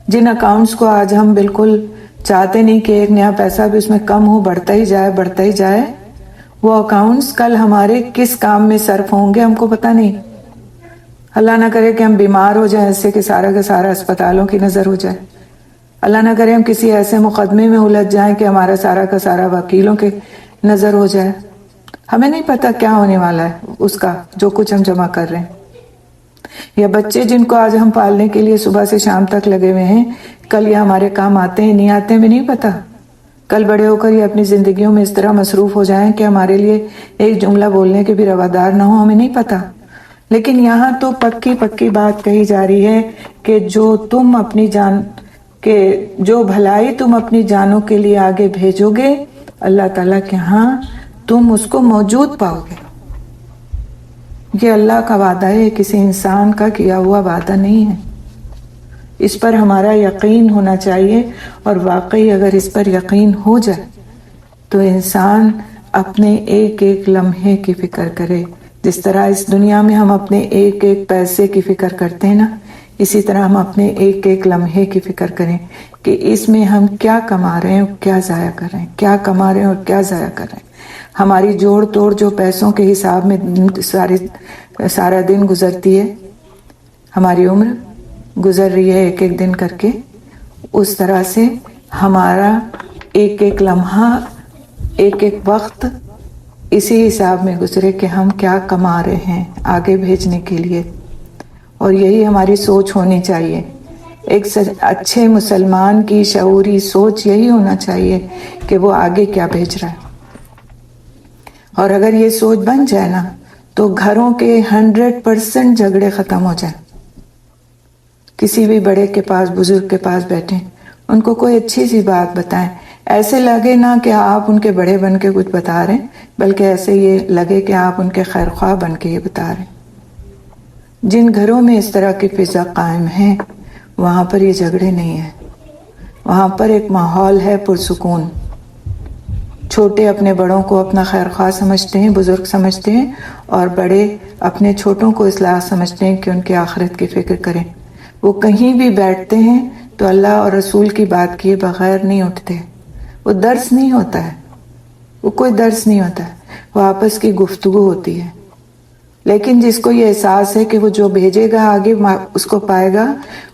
جن اکاؤنٹس کو آج ہم بالکل چاہتے نہیں کہ ایک نیا پیسہ بھی اس میں کم ہو، بڑھتا ہی جائے، وہ اکاؤنٹس کل ہمارے کس کام میں صرف ہوں گے ہم کو پتہ نہیں. اللہ نہ کرے کہ ہم بیمار ہو جائیں، اس سے کہ سارا کا سارا اسپتالوں کی نظر ہو جائے. اللہ نہ کرے ہم کسی ایسے مقدمے میں الجھ جائیں کہ ہمارا سارا کا سارا وکیلوں کے نظر ہو جائے. ہمیں نہیں پتا کیا ہونے والا ہے اس کا جو کچھ ہم جمع کر رہے ہیں. یا بچے جن کو آج ہم پالنے کے لیے صبح سے شام تک لگے ہوئے ہیں، کل یہ ہمارے کام آتے ہیں نہیں آتے ہمیں نہیں پتا. کل بڑے ہو کر یہ اپنی زندگیوں میں اس طرح مصروف ہو جائیں کہ ہمارے لیے ایک جملہ بولنے کے بھی روادار نہ ہو، ہمیں نہیں پتا. لیکن یہاں تو پکی پکی بات کہی جا رہی ہے کہ جو بھلائی تم اپنی جانوں کے لیے آگے بھیجو گے اللہ تعالیٰ کے ہاں تم اس کو موجود پاؤ گے. یہ اللہ کا وعدہ ہے، کسی انسان کا کیا ہوا وعدہ نہیں ہے. اس پر ہمارا یقین ہونا چاہیے، اور واقعی اگر اس پر یقین ہو جائے تو انسان اپنے ایک ایک لمحے کی فکر کرے. جس طرح اس دنیا میں ہم اپنے ایک ایک پیسے کی فکر کرتے ہیں نا، اسی طرح ہم اپنے ایک ایک لمحے کی فکر کریں کہ اس میں ہم کیا کما رہے ہیں اور کیا ضائع کر رہے ہیں، کیا کما رہے ہیں اور کیا ضائع کر رہے ہیں. ہماری جوڑ توڑ جو پیسوں کے حساب میں سارا دن گزرتی ہے، ہماری عمر گزر رہی ہے ایک ایک دن کر کے، اس طرح سے ہمارا ایک ایک لمحہ ایک ایک وقت اسی حساب میں گزرے کہ ہم کیا کما رہے ہیں آگے بھیجنے کے لیے. اور یہی ہماری سوچ ہونی چاہیے. ایک اچھے مسلمان کی شعوری سوچ یہی ہونا چاہیے کہ وہ آگے کیا بھیج رہا ہے. اور اگر یہ سوچ بن جائے نا تو گھروں کے 100% جھگڑے ختم ہو جائیں. کسی بھی بڑے کے پاس، بزرگ کے پاس بیٹھیں، ان کو کوئی اچھی سی بات بتائیں. ایسے لگے نہ کہ آپ ان کے بڑے بن کے کچھ بتا رہے ہیں، بلکہ ایسے یہ لگے کہ آپ ان کے خیر خواہ بن کے یہ بتا رہے ہیں. جن گھروں میں اس طرح کی فضا قائم ہے وہاں پر یہ جھگڑے نہیں ہیں، وہاں پر ایک ماحول ہے پرسکون. چھوٹے اپنے بڑوں کو اپنا خیر خواہ سمجھتے ہیں، بزرگ سمجھتے ہیں، اور بڑے اپنے چھوٹوں کو اصلاح سمجھتے ہیں کہ ان کی آخرت کی فکر کریں. وہ کہیں بھی بیٹھتے ہیں تو اللہ اور رسول کی بات کیے بغیر نہیں اٹھتے. وہ درس نہیں ہوتا ہے، وہ کوئی درس نہیں ہوتا ہے، وہ آپس کی گفتگو ہوتی ہے. لیکن جس کو یہ احساس ہے کہ وہ جو بھیجے گا آگے اس کو پائے گا،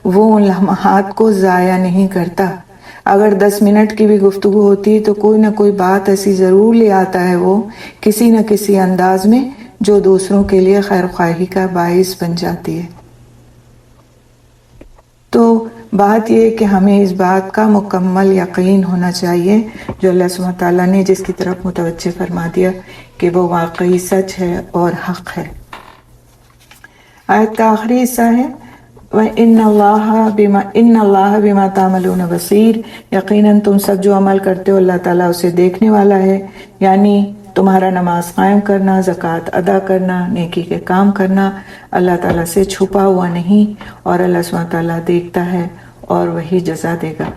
وہ ان لمحات کو ضائع نہیں کرتا. اگر 10 منٹ کی بھی گفتگو ہوتی ہے تو کوئی نہ کوئی بات ایسی ضرور لے آتا ہے وہ کسی نہ کسی انداز میں جو دوسروں کے لیے خیر خواہی کا باعث بن جاتی ہے. تو بات یہ کہ ہمیں اس بات کا مکمل یقین ہونا چاہیے جو اللہ سبحانہ تعالیٰ نے جس کی طرف متوجہ فرما دیا کہ وہ واقعی سچ ہے اور حق ہے. آیت کا آخری حصہ ہے وَإِنَّ اللَّهَ بِمَا تَعْمَلُونَ بَصِيرٌ، یقیناً تم سب جو عمل کرتے ہو اللہ تعالیٰ اسے دیکھنے والا ہے. یعنی تمہارا نماز قائم کرنا، زکوٰۃ ادا کرنا، نیکی کے کام کرنا اللہ تعالیٰ سے چھپا ہوا نہیں، اور اللہ سبحانہ تعالیٰ دیکھتا ہے اور وہی جزا دے گا.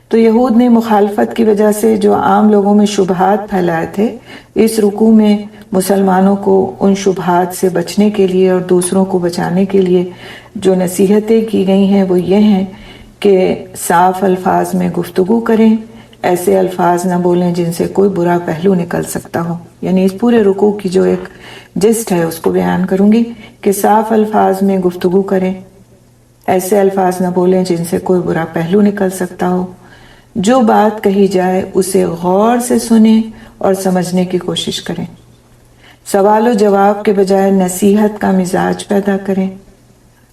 تو یہود نے مخالفت کی وجہ سے جو عام لوگوں میں شبہات پھیلائے تھے، اس رکوع میں مسلمانوں کو ان شبہات سے بچنے کے لیے اور دوسروں کو بچانے کے لیے جو نصیحتیں کی گئی ہیں وہ یہ ہیں کہ صاف الفاظ میں گفتگو کریں، ایسے الفاظ نہ بولیں جن سے کوئی برا پہلو نکل سکتا ہو. یعنی اس پورے رکوع کی جو ایک جسٹ ہے اس کو بیان کروں گی کہ صاف الفاظ میں گفتگو کریں، ایسے الفاظ نہ بولیں جن سے کوئی برا پہلو نکل سکتا ہو. جو بات کہی جائے اسے غور سے سنیں اور سمجھنے کی کوشش کریں. سوال و جواب کے بجائے نصیحت کا مزاج پیدا کریں.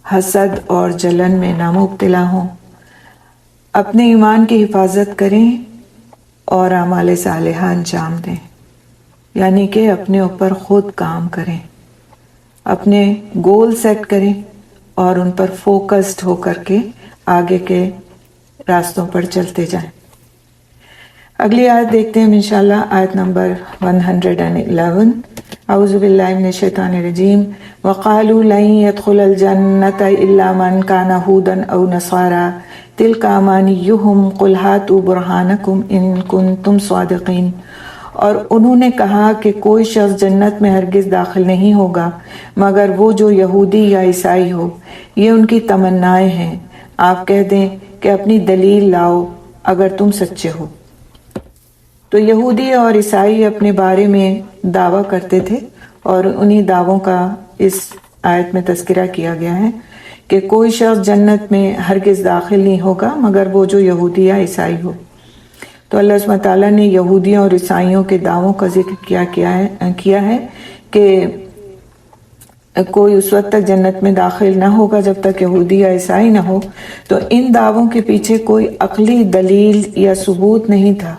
حسد اور جلن میں نہ مبتلا ہوں. اپنے ایمان کی حفاظت کریں اور اعمال صالحہ انجام دیں. یعنی کہ اپنے اوپر خود کام کریں، اپنے گول سیٹ کریں اور ان پر فوکسڈ ہو کر کے آگے کے راستوں پر چلتے جائیں. اگلی آیت دیکھتے ہیں انشاءاللہ، آیت نمبر 111. اعوذ باللہ من الشیطان الرجیم وقالوا لن يدخل الجنة الا من كان هودا او نصارى تلك امانيهم قل هاتوا برهانكم ان كنتم صادقين. اور انہوں نے کہا کہ کوئی شخص جنت میں ہرگز داخل نہیں ہوگا مگر وہ جو یہودی یا عیسائی ہو، یہ ان کی تمنائیں ہیں. آپ کہہ دیں کہ اپنی دلیل لاؤ اگر تم سچے ہو. تو یہودی اور عیسائی اپنے بارے میں دعویٰ کرتے تھے، اور انہی دعووں کا اس آیت میں تذکرہ کیا گیا ہے کہ کوئی شخص جنت میں ہرگز داخل نہیں ہوگا مگر وہ جو یہودی یا عیسائی ہو. تو اللہ سبحانہ تعالیٰ نے یہودیوں اور عیسائیوں کے دعووں کا ذکر کیا ہے کہ کوئی اس وقت تک جنت میں داخل نہ ہوگا جب تک یہودی یا عیسائی نہ ہو. تو ان دعووں کے پیچھے کوئی عقلی دلیل یا ثبوت نہیں تھا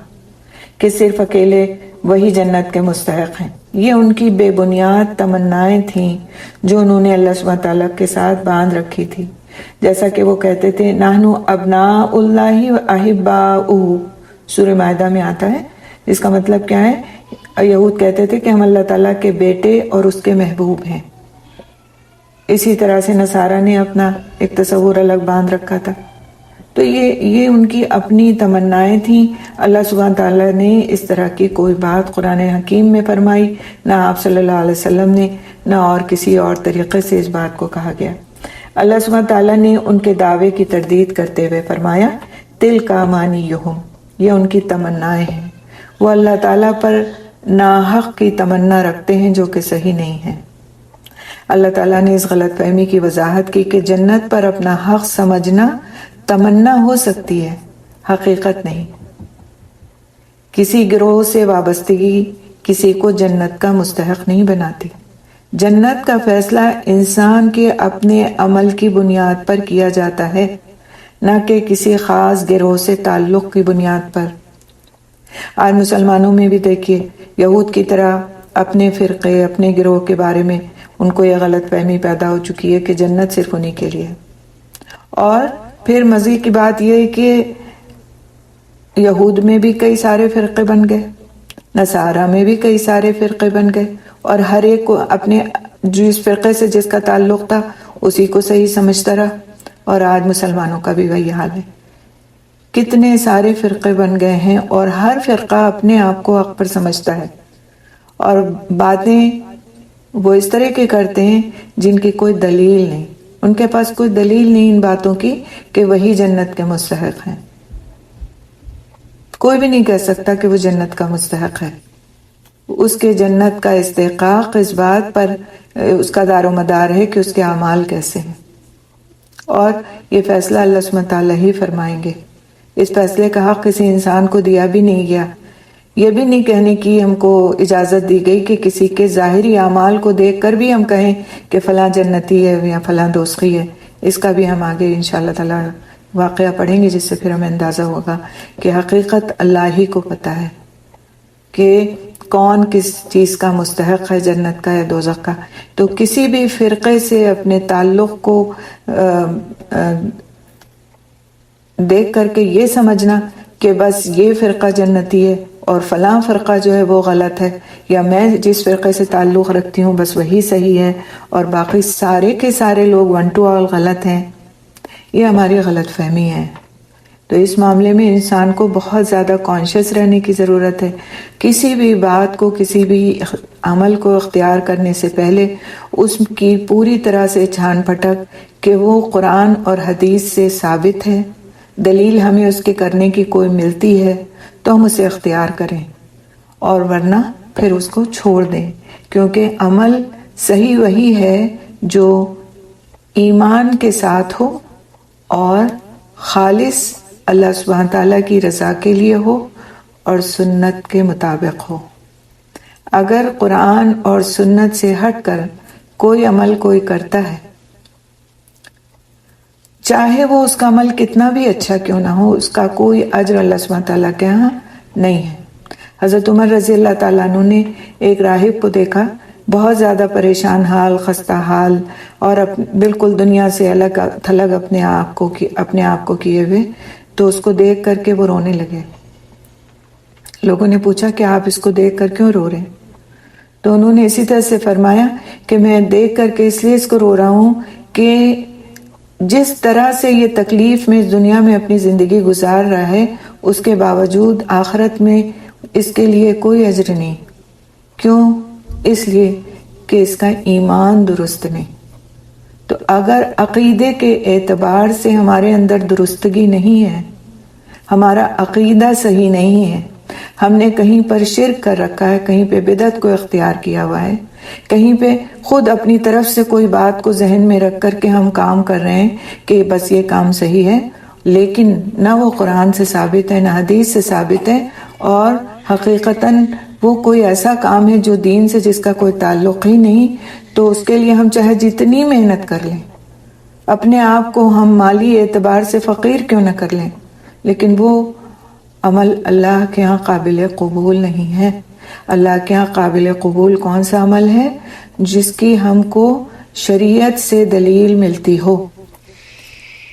کہ صرف اکیلے وہی جنت کے مستحق ہیں. یہ ان کی بے بنیاد تمنائیں تھیں جو انہوں نے اللہ سبحانہ تعالیٰ کے ساتھ باندھ رکھی تھی. جیسا کہ وہ کہتے تھے نحنو ابناء اللہ و احباؤہ، سورہ مائدہ میں آتا ہے. اس کا مطلب کیا ہے؟ یہود کہتے تھے کہ ہم اللہ تعالیٰ کے بیٹے اور اس کے محبوب ہیں. اسی طرح سے نصارہ نے اپنا ایک تصور الگ باندھ رکھا تھا. تو یہ ان کی اپنی تمنائیں تھیں. اللہ سبحانہ تعالیٰ نے اس طرح کی کوئی بات قرآن حکیم میں فرمائی، نہ آپ صلی اللہ علیہ وسلم نے، نہ اور کسی اور طریقے سے اس بات کو کہا گیا. اللہ سبحانہ تعالیٰ نے ان کے دعوے کی تردید کرتے ہوئے فرمایا تلک امانیہم، یہ ان کی تمنائیں ہیں. وہ اللہ تعالیٰ پر ناحق کی تمنا رکھتے ہیں جو کہ صحیح نہیں ہے. اللہ تعالیٰ نے اس غلط فہمی کی وضاحت کی کہ جنت پر اپنا حق سمجھنا تمنا ہو سکتی ہے، حقیقت نہیں. کسی گروہ سے وابستگی کسی کو جنت کا مستحق نہیں بناتی. جنت کا فیصلہ انسان کے اپنے عمل کی بنیاد پر کیا جاتا ہے، نہ کہ کسی خاص گروہ سے تعلق کی بنیاد پر. آج مسلمانوں میں بھی دیکھیے، یہود کی طرح اپنے فرقے، اپنے گروہ کے بارے میں ان کو یہ غلط فہمی پیدا ہو چکی ہے کہ جنت صرف انہی کے لیے. اور پھر مزے کی بات یہ ہے کہ یہود میں بھی کئی سارے فرقے بن گئے، نصارہ میں بھی کئی سارے فرقے بن گئے، اور ہر ایک کو اپنے جس فرقے سے جس کا تعلق تھا اسی کو صحیح سمجھتا رہا. اور آج مسلمانوں کا بھی وہی حال ہے. کتنے سارے فرقے بن گئے ہیں اور ہر فرقہ اپنے آپ کو حق پر سمجھتا ہے، اور باتیں وہ اس طرح کے کرتے ہیں جن کی کوئی دلیل نہیں. ان کے پاس کوئی دلیل نہیں ان باتوں کی کہ وہی جنت کے مستحق ہیں. کوئی بھی نہیں کہہ سکتا کہ وہ جنت کا مستحق ہے. اس کے جنت کا استحقاق اس بات پر اس کا دار و مدار ہے کہ اس کے اعمال کیسے ہیں، اور یہ فیصلہ اللہ سبحانہ تعالیٰ ہی فرمائیں گے. اس فیصلے کا حق کسی انسان کو دیا بھی نہیں گیا. یہ بھی نہیں کہنے کی ہم کو اجازت دی گئی کہ کسی کے ظاہری اعمال کو دیکھ کر بھی ہم کہیں کہ فلاں جنتی ہے یا فلاں دوزخی ہے. اس کا بھی ہم آگے انشاءاللہ تعالیٰ واقعہ پڑھیں گے، جس سے پھر ہمیں اندازہ ہوگا کہ حقیقت اللہ ہی کو پتہ ہے کہ کون کس چیز کا مستحق ہے، جنت کا یا دوزخ کا. تو کسی بھی فرقے سے اپنے تعلق کو دیکھ کر کے یہ سمجھنا کہ بس یہ فرقہ جنتی ہے اور فلاں فرقہ جو ہے وہ غلط ہے، یا میں جس فرقے سے تعلق رکھتی ہوں بس وہی صحیح ہے اور باقی سارے کے سارے لوگ ون ٹو آل غلط ہیں، یہ ہماری غلط فہمی ہے. تو اس معاملے میں انسان کو بہت زیادہ کانشیس رہنے کی ضرورت ہے. کسی بھی بات کو، کسی بھی عمل کو اختیار کرنے سے پہلے اس کی پوری طرح سے چھان پھٹک کہ وہ قرآن اور حدیث سے ثابت ہے، دلیل ہمیں اس کے کرنے کی کوئی ملتی ہے تو ہم اسے اختیار کریں، اور ورنہ پھر اس کو چھوڑ دیں. کیونکہ عمل صحیح وہی ہے جو ایمان کے ساتھ ہو اور خالص اللہ سبحانہ تعالیٰ کی رضا کے لیے ہو اور سنت کے مطابق ہو. اگر قرآن اور سنت سے ہٹ کر کوئی عمل کوئی کرتا ہے، چاہے وہ اس کا عمل کتنا بھی اچھا کیوں نہ ہو، اس کا کوئی اجر اللہ سبحانہ تعالیٰ کے ہاں نہیں ہے. حضرت عمر رضی اللہ تعالیٰ عنہ نے ایک راہب کو دیکھا، بہت زیادہ پریشان حال، خستہ حال، اور بالکل دنیا سے الگ تھلگ اپنے آپ کو کیے ہوئے. تو اس کو دیکھ کر کے وہ رونے لگے. لوگوں نے پوچھا کہ آپ اس کو دیکھ کر کیوں رو رہے ہیں؟ تو انہوں نے اسی طرح سے فرمایا کہ میں دیکھ کر کے اس لیے اس کو رو رہا ہوں کہ جس طرح سے یہ تکلیف میں اس دنیا میں اپنی زندگی گزار رہا ہے، اس کے باوجود آخرت میں اس کے لیے کوئی اجر نہیں. کیوں؟ اس لیے کہ اس کا ایمان درست نہیں. تو اگر عقیدے کے اعتبار سے ہمارے اندر درستگی نہیں ہے، ہمارا عقیدہ صحیح نہیں ہے، ہم نے کہیں پر شرک کر رکھا ہے، کہیں پہ بدعت کو اختیار کیا ہوا ہے، کہیں پہ خود اپنی طرف سے کوئی بات کو ذہن میں رکھ کر کے ہم کام کر رہے ہیں کہ بس یہ کام صحیح ہے، لیکن نہ وہ قرآن سے ثابت ہے، نہ حدیث سے ثابت ہے، اور حقیقتاً وہ کوئی ایسا کام ہے جو دین سے جس کا کوئی تعلق ہی نہیں، تو اس کے لیے ہم چاہے جتنی محنت کر لیں، اپنے آپ کو ہم مالی اعتبار سے فقیر کیوں نہ کر لیں، لیکن وہ عمل اللہ کے ہاں قابل قبول نہیں ہے. اللہ کے ہاں قابل قبول کون سا عمل ہے؟ جس کی ہم کو شریعت سے دلیل ملتی ہو،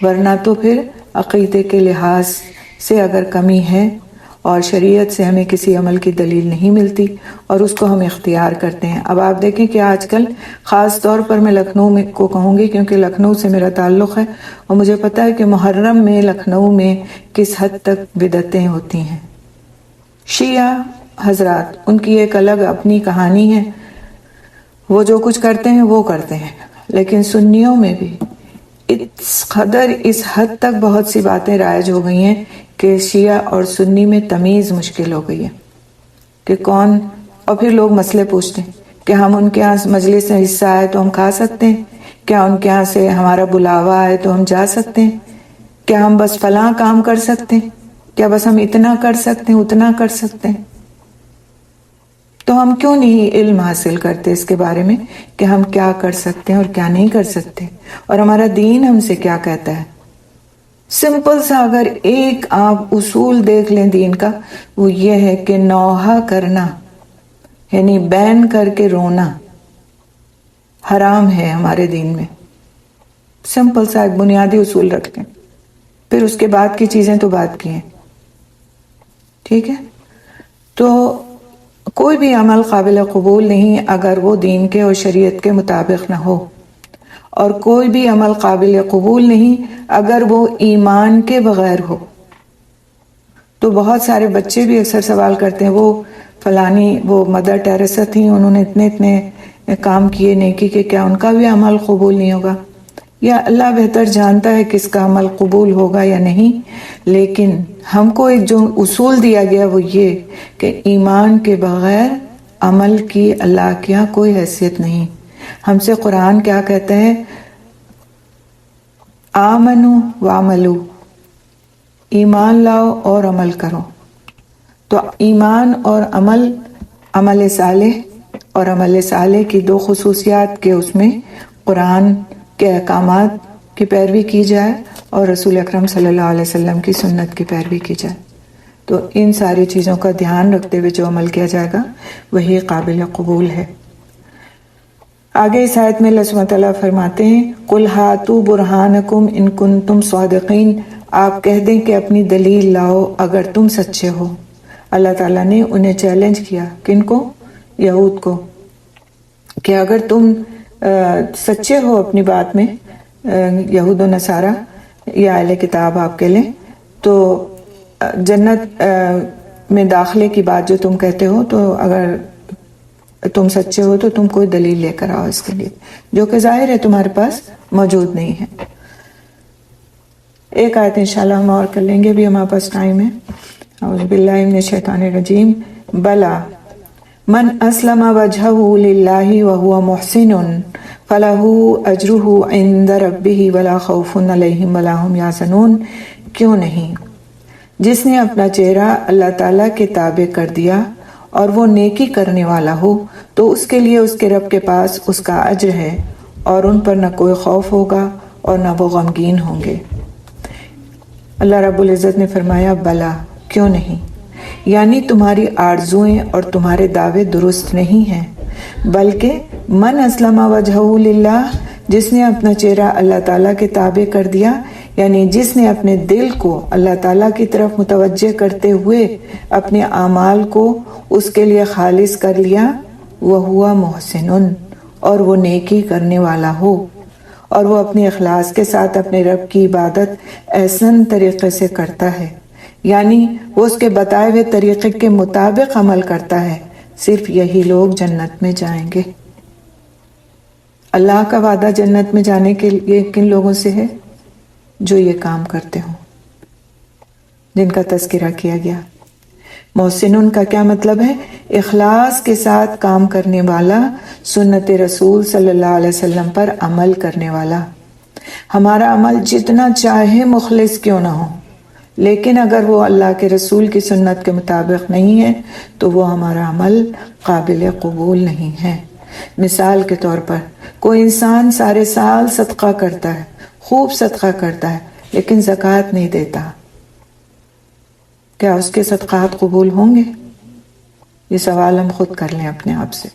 ورنہ تو پھر عقیدے کے لحاظ سے اگر کمی ہے اور شریعت سے ہمیں کسی عمل کی دلیل نہیں ملتی اور اس کو ہم اختیار کرتے ہیں۔ اب آپ دیکھیں کہ آج کل خاص طور پر میں لکھنؤ میں کو کہوں گی کیونکہ لکھنؤ سے میرا تعلق ہے اور مجھے پتہ ہے کہ محرم میں لکھنؤ میں کس حد تک بدعتیں ہوتی ہیں۔ شیعہ حضرات، ان کی ایک الگ اپنی کہانی ہے، وہ جو کچھ کرتے ہیں وہ کرتے ہیں، لیکن سنیوں میں بھی اس حد تک بہت سی باتیں رائج ہو گئی ہیں کہ شیعہ اور سنی میں تمیز مشکل ہو گئی ہے کہ کون، اور پھر لوگ مسئلے پوچھتے ہیں کہ ہم ان کے ہاں مجلس میں حصہ آئے تو ہم کھا سکتے ہیں، کیا ان کے ہاں سے ہمارا بلاوا آئے تو ہم جا سکتے ہیں، کیا ہم بس فلاں کام کر سکتے ہیں، کیا بس ہم اتنا کر سکتے ہیں اتنا کر سکتے ہیں۔ تو ہم کیوں نہیں علم حاصل کرتے اس کے بارے میں کہ ہم کیا کر سکتے ہیں اور کیا نہیں کر سکتے، اور ہمارا دین ہم سے کیا کہتا ہے۔ سمپل سا اگر ایک آپ اصول دیکھ لیں دین کا، وہ یہ ہے کہ نوحہ کرنا یعنی بین کر کے رونا حرام ہے ہمارے دین میں۔ سمپل سا ایک بنیادی اصول رکھ لیں، پھر اس کے بعد کی چیزیں تو بات کی ہیں، ٹھیک ہے؟ تو کوئی بھی عمل قابل قبول نہیں اگر وہ دین کے اور شریعت کے مطابق نہ ہو، اور کوئی بھی عمل قابل قبول نہیں اگر وہ ایمان کے بغیر ہو۔ تو بہت سارے بچے بھی اکثر سوال کرتے ہیں، وہ فلانی وہ مدر ٹیریسا تھیں، انہوں نے اتنے کام کیے نیکی کے، کیا ان کا بھی عمل قبول نہیں ہوگا؟ یا اللہ بہتر جانتا ہے کس کا عمل قبول ہوگا یا نہیں، لیکن ہم کو ایک جو اصول دیا گیا وہ یہ کہ ایمان کے بغیر عمل کی اللہ کے یہاں کوئی حیثیت نہیں۔ ہم سے قرآن کیا کہتا ہے؟ آمنو وعملو، ایمان لاؤ اور عمل کرو۔ تو ایمان اور عمل صالح اور عمل صالح کی دو خصوصیات کے اس میں قرآن کے احکامات کی پیروی کی جائے اور رسول اکرم صلی اللہ علیہ وسلم کی سنت کی پیروی کی جائے، تو ان ساری چیزوں کا دھیان رکھتے ہوئے جو عمل کیا جائے گا وہی قابل قبول ہے۔ آگے اس آیت میں اللہ سبحانہ تعالیٰ فرماتے ہیں قُلْ هَاتُوا بُرْهَانَكُمْ إِن كُنتُمْ صَادِقِينَ، آپ کہہ دیں کہ اپنی دلیل لاؤ اگر تم سچے ہو۔ اللہ تعالیٰ نے انہیں چیلنج کیا، کن کو؟ یہود کو، کہ اگر تم سچے ہو اپنی بات میں، یہود و نصارہ یا اہل کتاب آپ کے لیں، تو جنت میں داخلے کی بات جو تم کہتے ہو، تو اگر تم سچے ہو تو تم کوئی دلیل لے کر آؤ اس کے لیے، جو کہ ظاہر ہے تمہارے پاس موجود نہیں ہے۔ ایک آیت انشاءاللہ ہم اور کر لیں گے، بھی ہمارے پاس ٹائم ہے۔ اعوذ باللہ من الشیطان الرجیم، بلا من اسلم وجہہ للہ وہو محسن فلہ اجرہ عند ربہ ولا خوف علیہم ولا ہم یحزنون، کیوں نہیں؟ جس نے اپنا چہرہ اللہ تعالیٰ کے تابع کر دیا اور وہ نیکی کرنے والا ہو تو اس کے لیے اس کے رب کے پاس اس کا اجر ہے، اور ان پر نہ کوئی خوف ہوگا اور نہ وہ غمگین ہوں گے۔ اللہ رب العزت نے فرمایا بلا، کیوں نہیں؟ یعنی تمہاری آرزوئیں اور تمہارے دعوے درست نہیں ہیں، بلکہ من اسلم وجہہ للہ، جس نے اپنا چہرہ اللہ تعالیٰ کے تابع کر دیا، یعنی جس نے اپنے دل کو اللہ تعالیٰ کی طرف متوجہ کرتے ہوئے اپنے اعمال کو اس کے لیے خالص کر لیا، وہو محسن، اور وہ نیکی کرنے والا ہو، اور وہ اپنے اخلاص کے ساتھ اپنے رب کی عبادت احسن طریقے سے کرتا ہے، یعنی وہ اس کے بتائے ہوئے طریقے کے مطابق عمل کرتا ہے، صرف یہی لوگ جنت میں جائیں گے۔ اللہ کا وعدہ جنت میں جانے کے لیے کن لوگوں سے ہے؟ جو یہ کام کرتے ہوں، جن کا تذکرہ کیا گیا۔ محسنون کا کیا مطلب ہے؟ اخلاص کے ساتھ کام کرنے والا، سنت رسول صلی اللہ علیہ وسلم پر عمل کرنے والا۔ ہمارا عمل جتنا چاہے مخلص کیوں نہ ہو، لیکن اگر وہ اللہ کے رسول کی سنت کے مطابق نہیں ہے تو وہ ہمارا عمل قابل قبول نہیں ہے۔ مثال کے طور پر کوئی انسان سارے سال صدقہ کرتا ہے، خوب صدقہ کرتا ہے، لیکن زکوٰۃ نہیں دیتا، کیا اس کے صدقات قبول ہوں گے؟ یہ سوال ہم خود کر لیں اپنے آپ سے.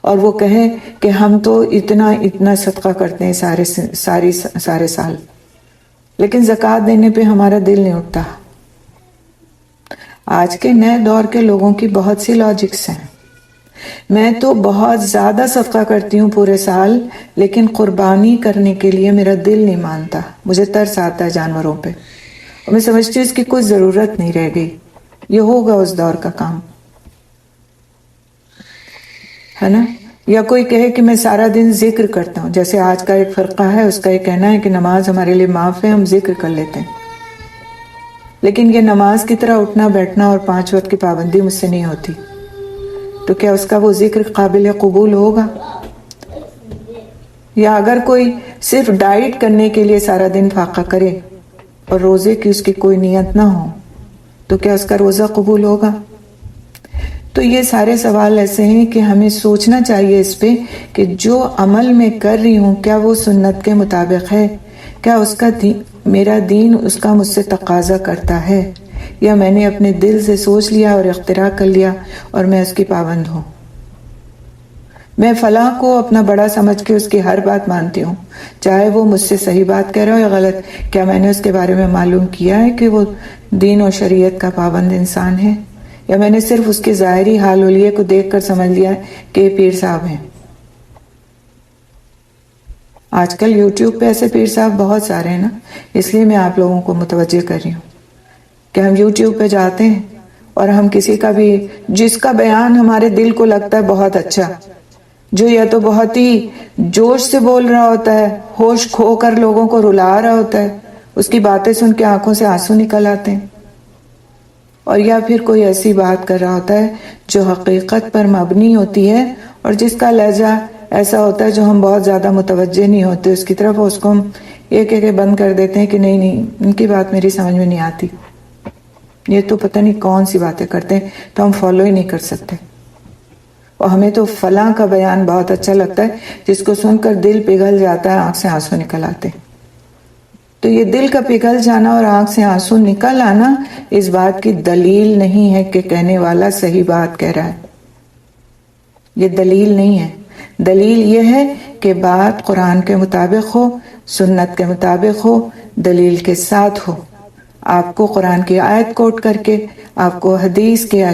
اور وہ کہیں کہ ہم تو اتنا صدقہ کرتے ہیں سارے سال، لیکن زکوٰۃ دینے پہ ہمارا دل نہیں اٹھتا. آج کے نئے دور کے لوگوں کی بہت سی لاجکس ہیں. میں تو بہت زیادہ صدقہ کرتی ہوں پورے سال، لیکن قربانی کرنے کے لیے میرا دل نہیں مانتا، مجھے ترس آتا ہے جانوروں پہ، اور میں سمجھتی ہوں اس کی کوئی ضرورت نہیں رہ گئی. یہ ہوگا اس دور کا کام، ہے نا؟ یا کوئی کہے کہ میں سارا دن ذکر کرتا ہوں، جیسے آج کا ایک فرقہ ہے، اس کا یہ کہنا ہے کہ نماز ہمارے لیے معاف ہے، ہم ذکر کر لیتے ہیں. لیکن یہ نماز کی طرح اٹھنا بیٹھنا اور 5 وقت کی پابندی مجھ سے نہیں ہوتی، تو کیا اس کا وہ ذکر قابل قبول ہوگا؟ یا اگر کوئی صرف ڈائٹ کرنے کے لیے سارا دن فاقہ کرے اور روزے کی اس کی کوئی نیت نہ ہو، تو کیا اس کا روزہ قبول ہوگا؟ تو یہ سارے سوال ایسے ہیں کہ ہمیں سوچنا چاہیے اس پہ کہ جو عمل میں کر رہی ہوں کیا وہ سنت کے مطابق ہے؟ کیا اس کا میرا دین اس کا مجھ سے تقاضا کرتا ہے، یا میں نے اپنے دل سے سوچ لیا اور اختراع کر لیا اور میں اس کی پابند ہوں؟ میں فلاں کو اپنا بڑا سمجھ کے اس کی ہر بات مانتی ہوں، چاہے وہ مجھ سے صحیح بات کہہ رہا ہو یا غلط. کیا میں نے اس کے بارے میں معلوم کیا ہے کہ وہ دین و شریعت کا پابند انسان ہے، یا میں نے صرف اس کے ظاہری حال حلیے کو دیکھ کر سمجھ لیا کہ یہ پیر صاحب ہیں؟ آج کل یوٹیوب پہ ایسے پیر صاحب بہت سارے ہیں نا، اس لیے میں آپ لوگوں کو متوجہ کر رہی ہوں کہ ہم یوٹیوب پہ جاتے ہیں اور ہم کسی کا بھی جس کا بیان ہمارے دل کو لگتا ہے بہت اچھا، جو یا تو بہت ہی جوش سے بول رہا ہوتا ہے، ہوش کھو کر لوگوں کو رلا رہا ہوتا ہے، اس کی باتیں سن کے آنکھوں سے آنسو نکل آتے ہیں، اور یا پھر کوئی ایسی بات کر رہا ہوتا ہے جو حقیقت پر مبنی ہوتی ہے اور جس کا لہجہ ایسا ہوتا ہے جو ہم بہت زیادہ متوجہ نہیں ہوتے اس کی طرف، اس کو ہم یہ کہہ کے بند کر دیتے ہیں کہ نہیں ان کی بات میری سمجھ میں نہیں آتی، یہ تو پتہ نہیں کون سی باتیں کرتے ہیں، تو ہم فالو ہی نہیں کر سکتے. اور ہمیں تو فلاں کا بیان بہت اچھا لگتا ہے جس کو سن کر دل پگھل جاتا ہے، آنکھ سے آنسو نکل آتے. تو یہ دل کا پگھل جانا اور آنکھ سے آنسو نکل آنا اس بات کی دلیل نہیں ہے کہ کہنے والا صحیح بات کہہ رہا ہے. یہ دلیل نہیں ہے. دلیل یہ ہے کہ بات قرآن کے مطابق ہو، سنت کے مطابق ہو، دلیل کے ساتھ ہو. آپ کو قرآن کی آیت کوٹ کر کے، آپ کو حدیث کے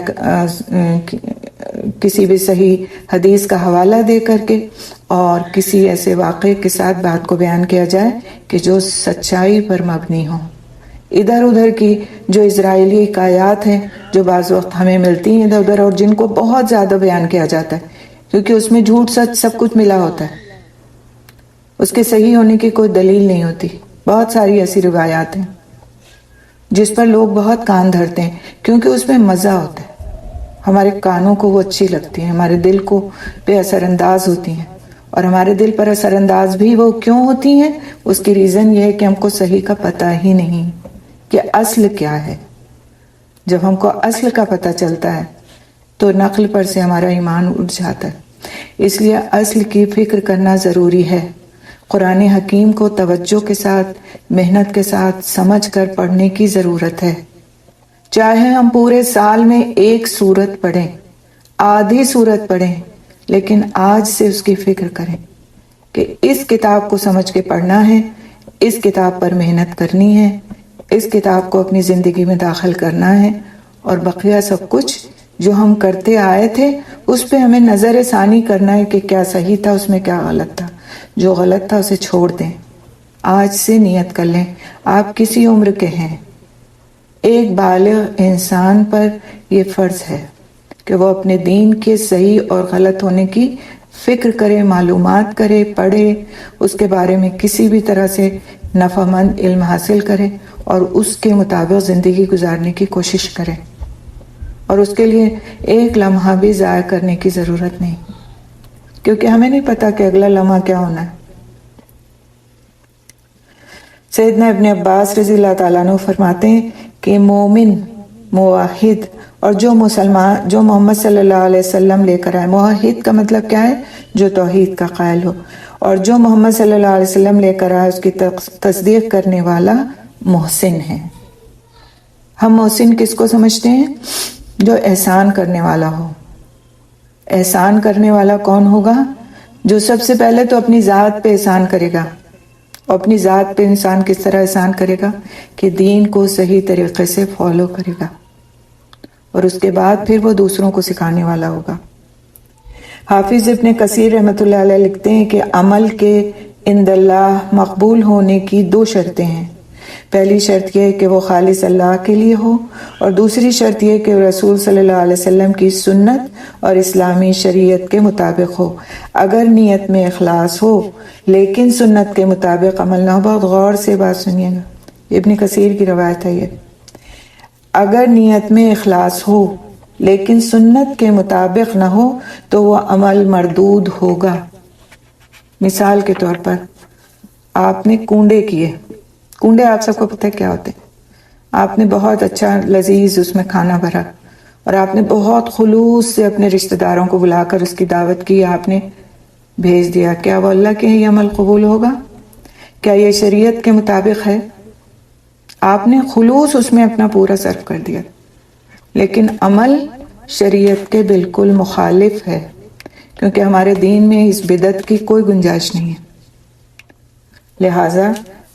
کسی بھی صحیح حدیث کا حوالہ دے کر کے، اور کسی ایسے واقعے کے ساتھ بات کو بیان کیا جائے کہ جو سچائی پر مبنی ہو. ادھر ادھر کی جو اسرائیلی حکایات ہیں جو بعض وقت ہمیں ملتی ہیں ادھر ادھر، اور جن کو بہت زیادہ بیان کیا جاتا ہے کیونکہ اس میں جھوٹ سچ سب کچھ ملا ہوتا ہے، اس کے صحیح ہونے کی کوئی دلیل نہیں ہوتی. بہت ساری ایسی روایات ہیں جس پر لوگ بہت کان دھرتے ہیں کیونکہ اس میں مزہ ہوتا ہے، ہمارے کانوں کو وہ اچھی لگتی ہیں، ہمارے دل کو پہ اثر انداز ہوتی ہیں. اور ہمارے دل پر اثر انداز بھی وہ کیوں ہوتی ہیں؟ اس کی ریزن یہ ہے کہ ہم کو صحیح کا پتہ ہی نہیں کہ اصل کیا ہے. جب ہم کو اصل کا پتہ چلتا ہے تو نقل پر سے ہمارا ایمان اٹھ جاتا ہے. اس لیے اصل کی فکر کرنا ضروری ہے. قرآن حکیم کو توجہ کے ساتھ، محنت کے ساتھ سمجھ کر پڑھنے کی ضرورت ہے. چاہے ہم پورے سال میں ایک سورت پڑھیں، آدھی سورت پڑھیں، لیکن آج سے اس کی فکر کریں کہ اس کتاب کو سمجھ کے پڑھنا ہے، اس کتاب پر محنت کرنی ہے، اس کتاب کو اپنی زندگی میں داخل کرنا ہے، اور بقیہ سب کچھ جو ہم کرتے آئے تھے اس پہ ہمیں نظر ثانی کرنا ہے کہ کیا صحیح تھا، اس میں کیا غلط تھا. جو غلط تھا اسے چھوڑ دیں. آج سے نیت کر لیں. آپ کسی عمر کے ہیں، ایک بالغ انسان پر یہ فرض ہے کہ وہ اپنے دین کے صحیح اور غلط ہونے کی فکر کرے، معلومات کرے، پڑھے، اس کے بارے میں کسی بھی طرح سے نفع مند علم حاصل کرے اور اس کے مطابق زندگی گزارنے کی کوشش کرے. اور اس کے لیے ایک لمحہ بھی ضائع کرنے کی ضرورت نہیں، کیونکہ ہمیں نہیں پتا کہ اگلا لمحہ کیا ہونا ہے. سیدنا ابن عباس رضی اللہ تعالیٰ عنہ فرماتے ہیں کہ مومن، موحد اور جو مسلمان جو محمد صلی اللہ علیہ وسلم لے کر آئے، موحد کا مطلب کیا ہے؟ جو توحید کا قائل ہو، اور جو محمد صلی اللہ علیہ وسلم لے کر آئے اس کی تصدیق کرنے والا محسن ہے. ہم محسن کس کو سمجھتے ہیں؟ جو احسان کرنے والا ہو۔ احسان کرنے والا کون ہوگا؟ جو سب سے پہلے تو اپنی ذات پہ احسان کرے گا۔ اور اپنی ذات پہ انسان کس طرح احسان کرے گا؟ کہ دین کو صحیح طریقے سے فالو کرے گا، اور اس کے بعد پھر وہ دوسروں کو سکھانے والا ہوگا۔ حافظ ابن کثیر رحمۃ اللہ علیہ لکھتے ہیں کہ عمل کے عند اللہ مقبول ہونے کی 2 شرطیں ہیں۔ پہلی شرط یہ ہے کہ وہ خالص اللہ کے لیے ہو، اور دوسری شرط یہ کہ رسول صلی اللہ علیہ وسلم کی سنت اور اسلامی شریعت کے مطابق ہو۔ اگر نیت میں اخلاص ہو لیکن سنت کے مطابق عمل نہ ہو، بہت غور سے بات سنیے گا، ابن کثیر کی روایت ہے یہ، اگر نیت میں اخلاص ہو لیکن سنت کے مطابق نہ ہو تو وہ عمل مردود ہوگا۔ مثال کے طور پر آپ نے کنڈے کیے، کنڈے آپ سب کو پتہ ہے کیا ہوتے ہیں، آپ نے بہت اچھا لذیذ اس میں کھانا بھرا، اور آپ نے بہت خلوص سے اپنے رشتہ داروں کو بلا کر اس کی دعوت کی، آپ نے بھیج دیا، کیا وہ اللہ کے یہ عمل قبول ہوگا؟ کیا یہ شریعت کے مطابق ہے؟ آپ نے خلوص اس میں اپنا پورا صرف کر دیا، لیکن عمل شریعت کے بالکل مخالف ہے، کیونکہ ہمارے دین میں اس بدعت کی کوئی گنجائش نہیں ہے۔ لہٰذا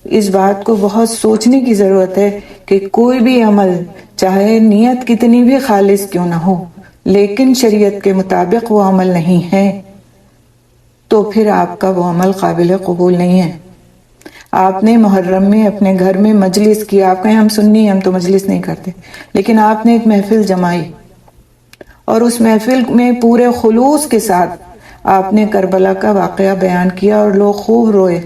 اس بات کو بہت سوچنے کی ضرورت ہے کہ کوئی بھی عمل چاہے نیت کتنی بھی خالص کیوں نہ ہو لیکن شریعت کے مطابق وہ عمل نہیں ہے تو پھر آپ کا وہ عمل قابل قبول نہیں ہے۔ آپ نے محرم میں اپنے گھر میں مجلس کیا، آپ کہیں ہم سنی ہم تو مجلس نہیں کرتے، لیکن آپ نے ایک محفل جمائی اور اس محفل میں پورے خلوص کے ساتھ آپ نے کربلا کا واقعہ بیان کیا اور لوگ خوب روئے،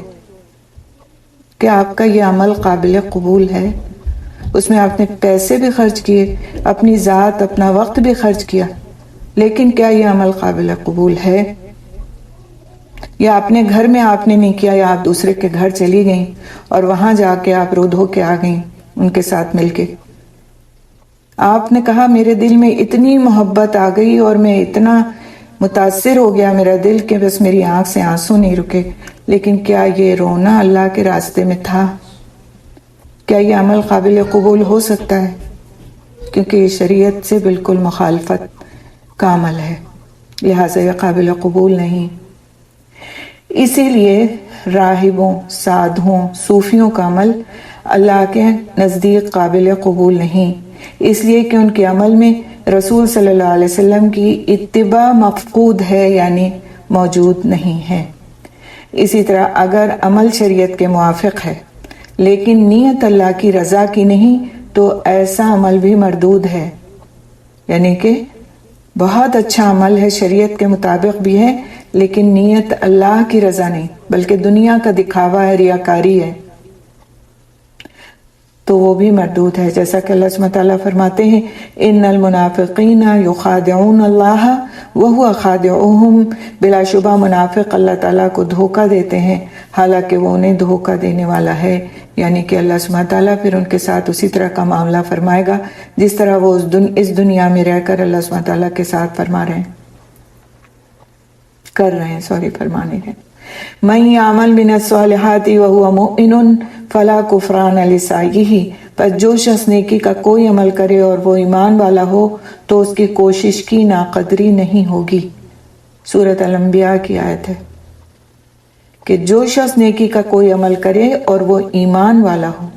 کیا آپ کا یہ عمل قابل قبول ہے؟ اس میں آپ نے پیسے بھی خرچ کیے، اپنی ذات اپنا وقت بھی خرچ کیا، لیکن کیا یہ عمل قابل قبول ہے؟ یا اپنے گھر میں آپ نے نہیں کیا، یا آپ دوسرے کے گھر چلی گئیں اور وہاں جا کے آپ رو دھو کے آ گئیں ان کے ساتھ مل کے، آپ نے کہا میرے دل میں اتنی محبت آ گئی اور میں اتنا متاثر ہو گیا میرا دل کہ بس میری آنکھ سے آنسو نہیں رکے، لیکن کیا یہ رونا اللہ کے راستے میں تھا؟ کیا یہ عمل قابل قبول ہو سکتا ہے؟ کیونکہ یہ شریعت سے بالکل مخالفت کا عمل ہے، لہٰذا یہ قابل قبول نہیں۔ اسی لیے راہبوں، سادھوں، صوفیوں کا عمل اللہ کے نزدیک قابل قبول نہیں، اس لیے کہ ان کے عمل میں رسول صلی اللہ علیہ وسلم کی اتباع مفقود ہے، یعنی موجود نہیں ہے۔ اسی طرح اگر عمل شریعت کے موافق ہے لیکن نیت اللہ کی رضا کی نہیں تو ایسا عمل بھی مردود ہے، یعنی کہ بہت اچھا عمل ہے، شریعت کے مطابق بھی ہے، لیکن نیت اللہ کی رضا نہیں بلکہ دنیا کا دکھاوا ہے، ریاکاری ہے، تو وہ بھی مردود ہے۔ جیسا کہ اللہ سبحانہ تعالیٰ فرماتے ہیں ان المنافقین یخادعون اللہ وہو خادعوہم، بلا شبہ منافق اللہ تعالیٰ کو دھوکہ دیتے ہیں حالانکہ وہ انہیں دھوکہ دینے والا ہے، یعنی کہ اللہ سبحانہ تعالیٰ پھر ان کے ساتھ اسی طرح کا معاملہ فرمائے گا جس طرح وہ اس دنیا میں رہ کر اللہ سبحانہ تعالیٰ کے ساتھ فرما رہے ہیں، فرمانے ہیں۔ من یعمل من الصالحات وهو مؤمن فلا کفران لسعیہ، پس جو شخص نیکی کا کوئی عمل کرے اور وہ ایمان والا ہو تو اس کی کوشش کی ناقدری نہیں ہوگی۔ سورۃ الانبیاء کی آیت ہے کہ جو شخص نیکی کا کوئی عمل کرے اور وہ ایمان والا ہو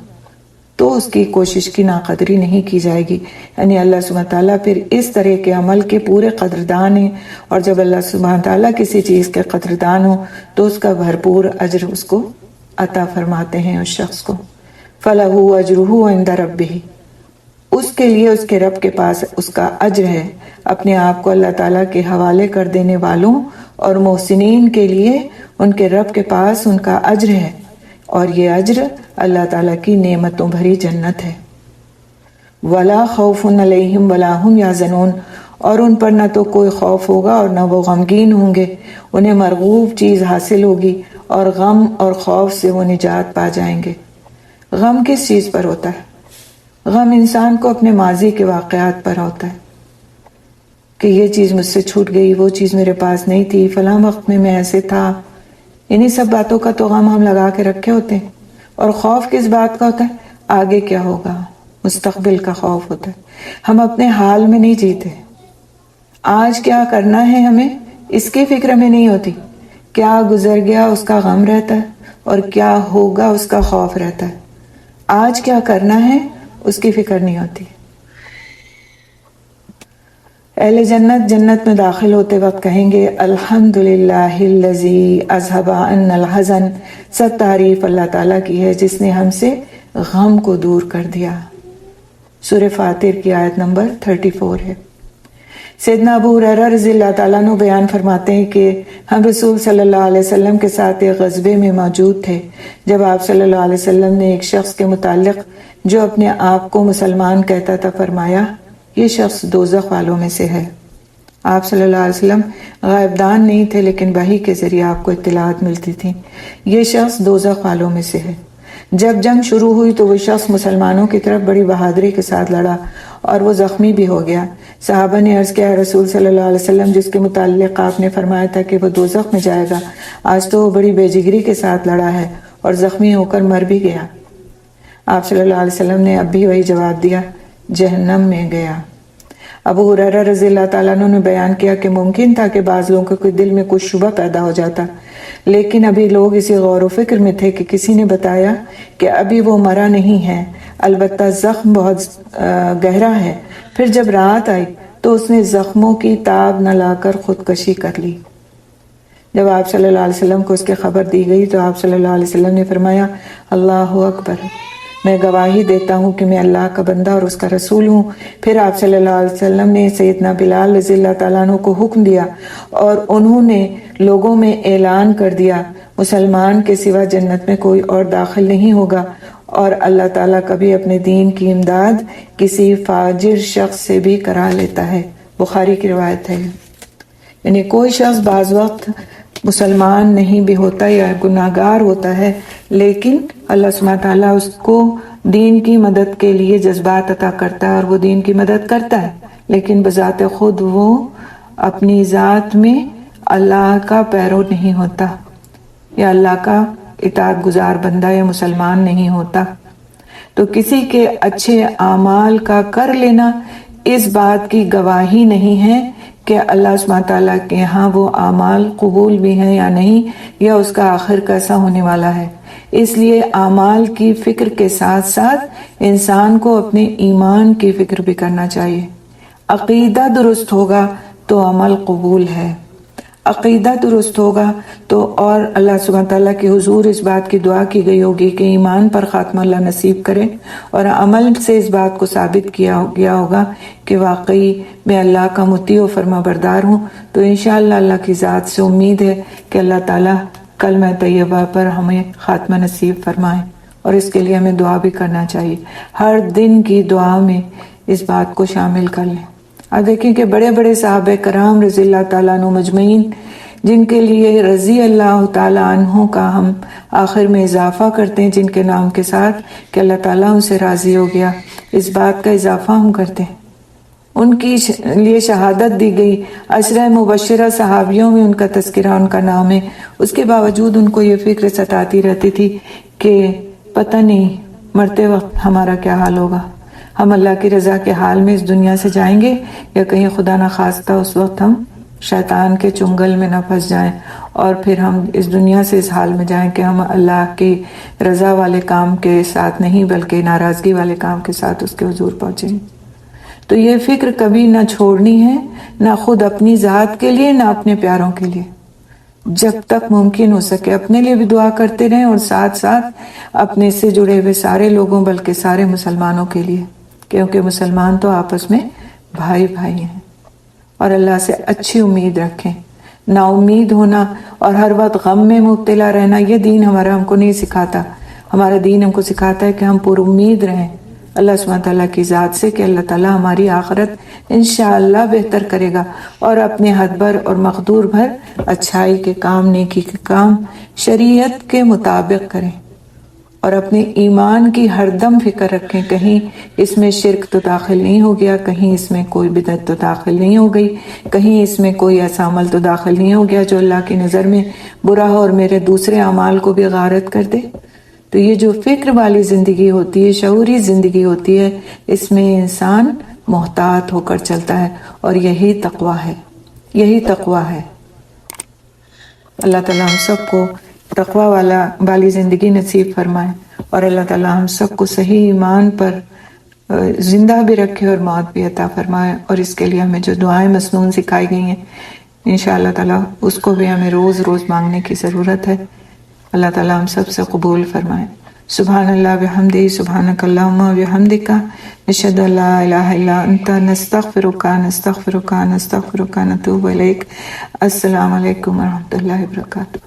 تو اس کی کوشش کی ناقدری نہیں کی جائے گی، یعنی اللہ سبحانہ تعالیٰ پھر اس طرح کے عمل کے پورے قدردان ہیں، اور جب اللہ سبحانہ تعالیٰ کسی چیز کے قدردان ہو تو اس کا بھرپور اجر اس کو عطا فرماتے ہیں اس شخص کو۔ فَلَهُ أَجْرُهُ عِنْدَ رَبِّهِ، اس کے لیے اس کے رب کے پاس اس کا اجر ہے۔ اپنے آپ کو اللہ تعالیٰ کے حوالے کر دینے والوں اور محسنین کے لیے ان کے رب کے پاس ان کا اجر ہے، اور یہ اجر اللہ تعالیٰ کی نعمتوں بھری جنت ہے۔ وَلَا خَوْفٌ عَلَيْهِمْ وَلَا هُمْ يَحْزَنُونَ، اور ان پر نہ تو کوئی خوف ہوگا اور نہ وہ غمگین ہوں گے، انہیں مرغوب چیز حاصل ہوگی اور غم اور خوف سے وہ نجات پا جائیں گے۔ غم کس چیز پر ہوتا ہے؟ غم انسان کو اپنے ماضی کے واقعات پر ہوتا ہے کہ یہ چیز مجھ سے چھوٹ گئی، وہ چیز میرے پاس نہیں تھی، فلاں وقت میں ایسے تھا، انہی سب باتوں کا تو غم ہم لگا کے رکھے ہوتے ہیں۔ اور خوف کس بات کا ہوتا ہے؟ آگے کیا ہوگا، مستقبل کا خوف ہوتا ہے. ہم اپنے حال میں نہیں جیتے. آج کیا کرنا ہے ہمیں اس کی فکر ہمیں نہیں ہوتی. کیا گزر گیا اس کا غم رہتا ہے اور کیا ہوگا اس کا خوف رہتا ہے. آج کیا کرنا ہے اس کی فکر نہیں ہوتی. اہل جنت جنت میں داخل ہوتے وقت کہیں گے الحمدللہ الذی اذھب عنا الحزن. سب تعریف اللہ تعالیٰ کی ہے جس نے ہم سے غم کو دور کر دیا. سورہ فاطر کی آیت نمبر 34 ہے. سیدنا ابو ہریرہ رضی اللہ تعالیٰ عنہ بیان فرماتے ہیں کہ ہم رسول صلی اللہ علیہ وسلم کے ساتھ ایک غزوے میں موجود تھے جب آپ صلی اللہ علیہ وسلم نے ایک شخص کے متعلق جو اپنے آپ کو مسلمان کہتا تھا فرمایا یہ شخص دوزخ والوں میں سے ہے. آپ صلی اللہ علیہ وسلم غائب دان نہیں تھے لیکن وحی کے ذریعے آپ کو اطلاعات ملتی تھی. یہ شخص دوزخ والوں میں سے ہے. جب جنگ شروع ہوئی تو وہ شخص مسلمانوں کی طرف بڑی بہادری کے ساتھ لڑا اور وہ زخمی بھی ہو گیا. صحابہ نے عرض کیا رسول صلی اللہ علیہ وسلم جس کے متعلق آپ نے فرمایا تھا کہ وہ دوزخ میں جائے گا آج تو وہ بڑی بے جگری کے ساتھ لڑا ہے اور زخمی ہو کر مر بھی گیا. آپ صلی اللہ علیہ وسلم نے اب بھی وہی جواب دیا جہنم میں گیا. ابو ہریرہ رضی اللہ تعالیٰ عنہ نے بیان کیا کہ ممکن تھا کہ بعض لوگوں کے دل میں کچھ شبہ پیدا ہو جاتا لیکن ابھی لوگ اسی غور و فکر میں تھے کہ کسی نے بتایا کہ ابھی وہ مرا نہیں ہے البتہ زخم بہت گہرا ہے. پھر جب رات آئی تو اس نے زخموں کی تاب نہ لا کر خودکشی کر لی. جب آپ صلی اللہ علیہ وسلم کو اس کی خبر دی گئی تو آپ صلی اللہ علیہ وسلم نے فرمایا اللہ اکبر میں گواہی دیتا ہوں کہ میں اللہ کا بندہ اور اس کا رسول ہوں. پھر آپ صلی اللہ علیہ وسلم نے سیدنا بلال رضی اللہ تعالیٰ عنہ کو حکم دیا اور انہوں نے لوگوں میں اعلان کر دیا مسلمان کے سوا جنت میں کوئی اور داخل نہیں ہوگا اور اللہ تعالیٰ کبھی اپنے دین کی امداد کسی فاجر شخص سے بھی کرا لیتا ہے. بخاری کی روایت ہے. یعنی کوئی شخص بعض وقت مسلمان نہیں بھی ہوتا یا گناہگار ہوتا ہے لیکن اللہ سبحانہ تعالیٰ اس کو دین کی مدد کے لیے جذبات عطا کرتا ہے اور وہ دین کی مدد کرتا ہے لیکن بذات خود وہ اپنی ذات میں اللہ کا پیرو نہیں ہوتا یا اللہ کا اطاعت گزار بندہ یا مسلمان نہیں ہوتا. تو کسی کے اچھے اعمال کا کر لینا اس بات کی گواہی نہیں ہے کہ اللہ سبحانہ تعالیٰ کے ہاں وہ اعمال قبول بھی ہیں یا نہیں یا اس کا آخر کیسا ہونے والا ہے. اس لیے اعمال کی فکر کے ساتھ ساتھ انسان کو اپنے ایمان کی فکر بھی کرنا چاہیے. عقیدہ درست ہوگا تو عمل قبول ہے. عقیدہ درست ہوگا تو اور اللہ سبحانہ تعالیٰ کے حضور اس بات کی دعا کی گئی ہوگی کہ ایمان پر خاتمہ اللہ نصیب کرے اور عمل سے اس بات کو ثابت کیا گیا ہوگا کہ واقعی میں اللہ کا مطیع و فرما بردار ہوں. تو انشاءاللہ اللہ کی ذات سے امید ہے کہ اللہ تعالیٰ کلمہ طیبہ پر ہمیں خاتمہ نصیب فرمائے اور اس کے لیے ہمیں دعا بھی کرنا چاہیے. ہر دن کی دعا میں اس بات کو شامل کر لیں. اب دیکھیں کہ بڑے بڑے صحابہ کرام رضی اللہ تعالیٰ عنہ مجمعین جن کے لیے رضی اللہ تعالیٰ عنہ کا ہم آخر میں اضافہ کرتے ہیں جن کے نام کے ساتھ کہ اللہ تعالیٰ ان سے راضی ہو گیا اس بات کا اضافہ ہم کرتے ہیں. ان کی لیے شہادت دی گئی. عشرہ مبشرہ صحابیوں میں ان کا تذکرہ ان کا نام ہے. اس کے باوجود ان کو یہ فکر ستاتی رہتی تھی کہ پتہ نہیں مرتے وقت ہمارا کیا حال ہوگا. ہم اللہ کی رضا کے حال میں اس دنیا سے جائیں گے یا کہیں خدا نخواستہ اس وقت ہم شیطان کے چنگل میں نہ پھنس جائیں اور پھر ہم اس دنیا سے اس حال میں جائیں کہ ہم اللہ کی رضا والے کام کے ساتھ نہیں بلکہ ناراضگی والے کام کے ساتھ اس کے حضور پہنچیں. تو یہ فکر کبھی نہ چھوڑنی ہے نہ خود اپنی ذات کے لیے نہ اپنے پیاروں کے لیے. جب تک ممکن ہو سکے اپنے لیے بھی دعا کرتے رہیں اور ساتھ ساتھ اپنے سے جڑے ہوئے سارے لوگوں بلکہ سارے مسلمانوں کے لیے کیونکہ مسلمان تو آپس میں بھائی بھائی ہیں. اور اللہ سے اچھی امید رکھیں. نا امید ہونا اور ہر وقت غم میں مبتلا رہنا یہ دین ہمارا ہم کو نہیں سکھاتا. ہمارا دین ہم کو سکھاتا ہے کہ ہم پر امید رہیں اللہ سبحانہ تعالیٰ کی ذات سے کہ اللہ تعالیٰ ہماری آخرت انشاءاللہ بہتر کرے گا اور اپنے حد بھر اور مقدور بھر اچھائی کے کام نیکی کے کام شریعت کے مطابق کریں اور اپنے ایمان کی ہر دم فکر رکھیں کہیں اس میں شرک تو داخل نہیں ہو گیا, کہیں اس میں کوئی بدعت تو داخل نہیں ہو گئی, کہیں اس میں کوئی ایسا عمل تو داخل نہیں ہو گیا جو اللہ کی نظر میں برا ہو اور میرے دوسرے اعمال کو بھی غارت کر دے. تو یہ جو فکر والی زندگی ہوتی ہے، شعوری زندگی ہوتی ہے، اس میں انسان محتاط ہو کر چلتا ہے، اور یہی تقویٰ ہے، یہی تقویٰ ہے۔ اللہ تعالیٰ ہم سب کو تقویٰ والی زندگی نصیب فرمائے، اور اللہ تعالیٰ ہم سب کو صحیح ایمان پر زندہ بھی رکھے اور موت بھی عطا فرمائے، اور اس کے لیے ہمیں جو دعائیں مسنون سکھائی گئی ہیں انشاءاللہ تعالیٰ اس کو بھی ہمیں روز روز مانگنے کی ضرورت ہے۔ اللہ تعالیٰ ہم سب سے قبول فرمائے۔ سبحان اللہ بحمدہ، سبحانک اللہم وبحمدک، نشہد ان لا الہ الا انت، نستغفرک نستغفرک نستغفرک نتوب الیک۔ السلام علیکم ورحمۃ اللہ وبرکاتہ۔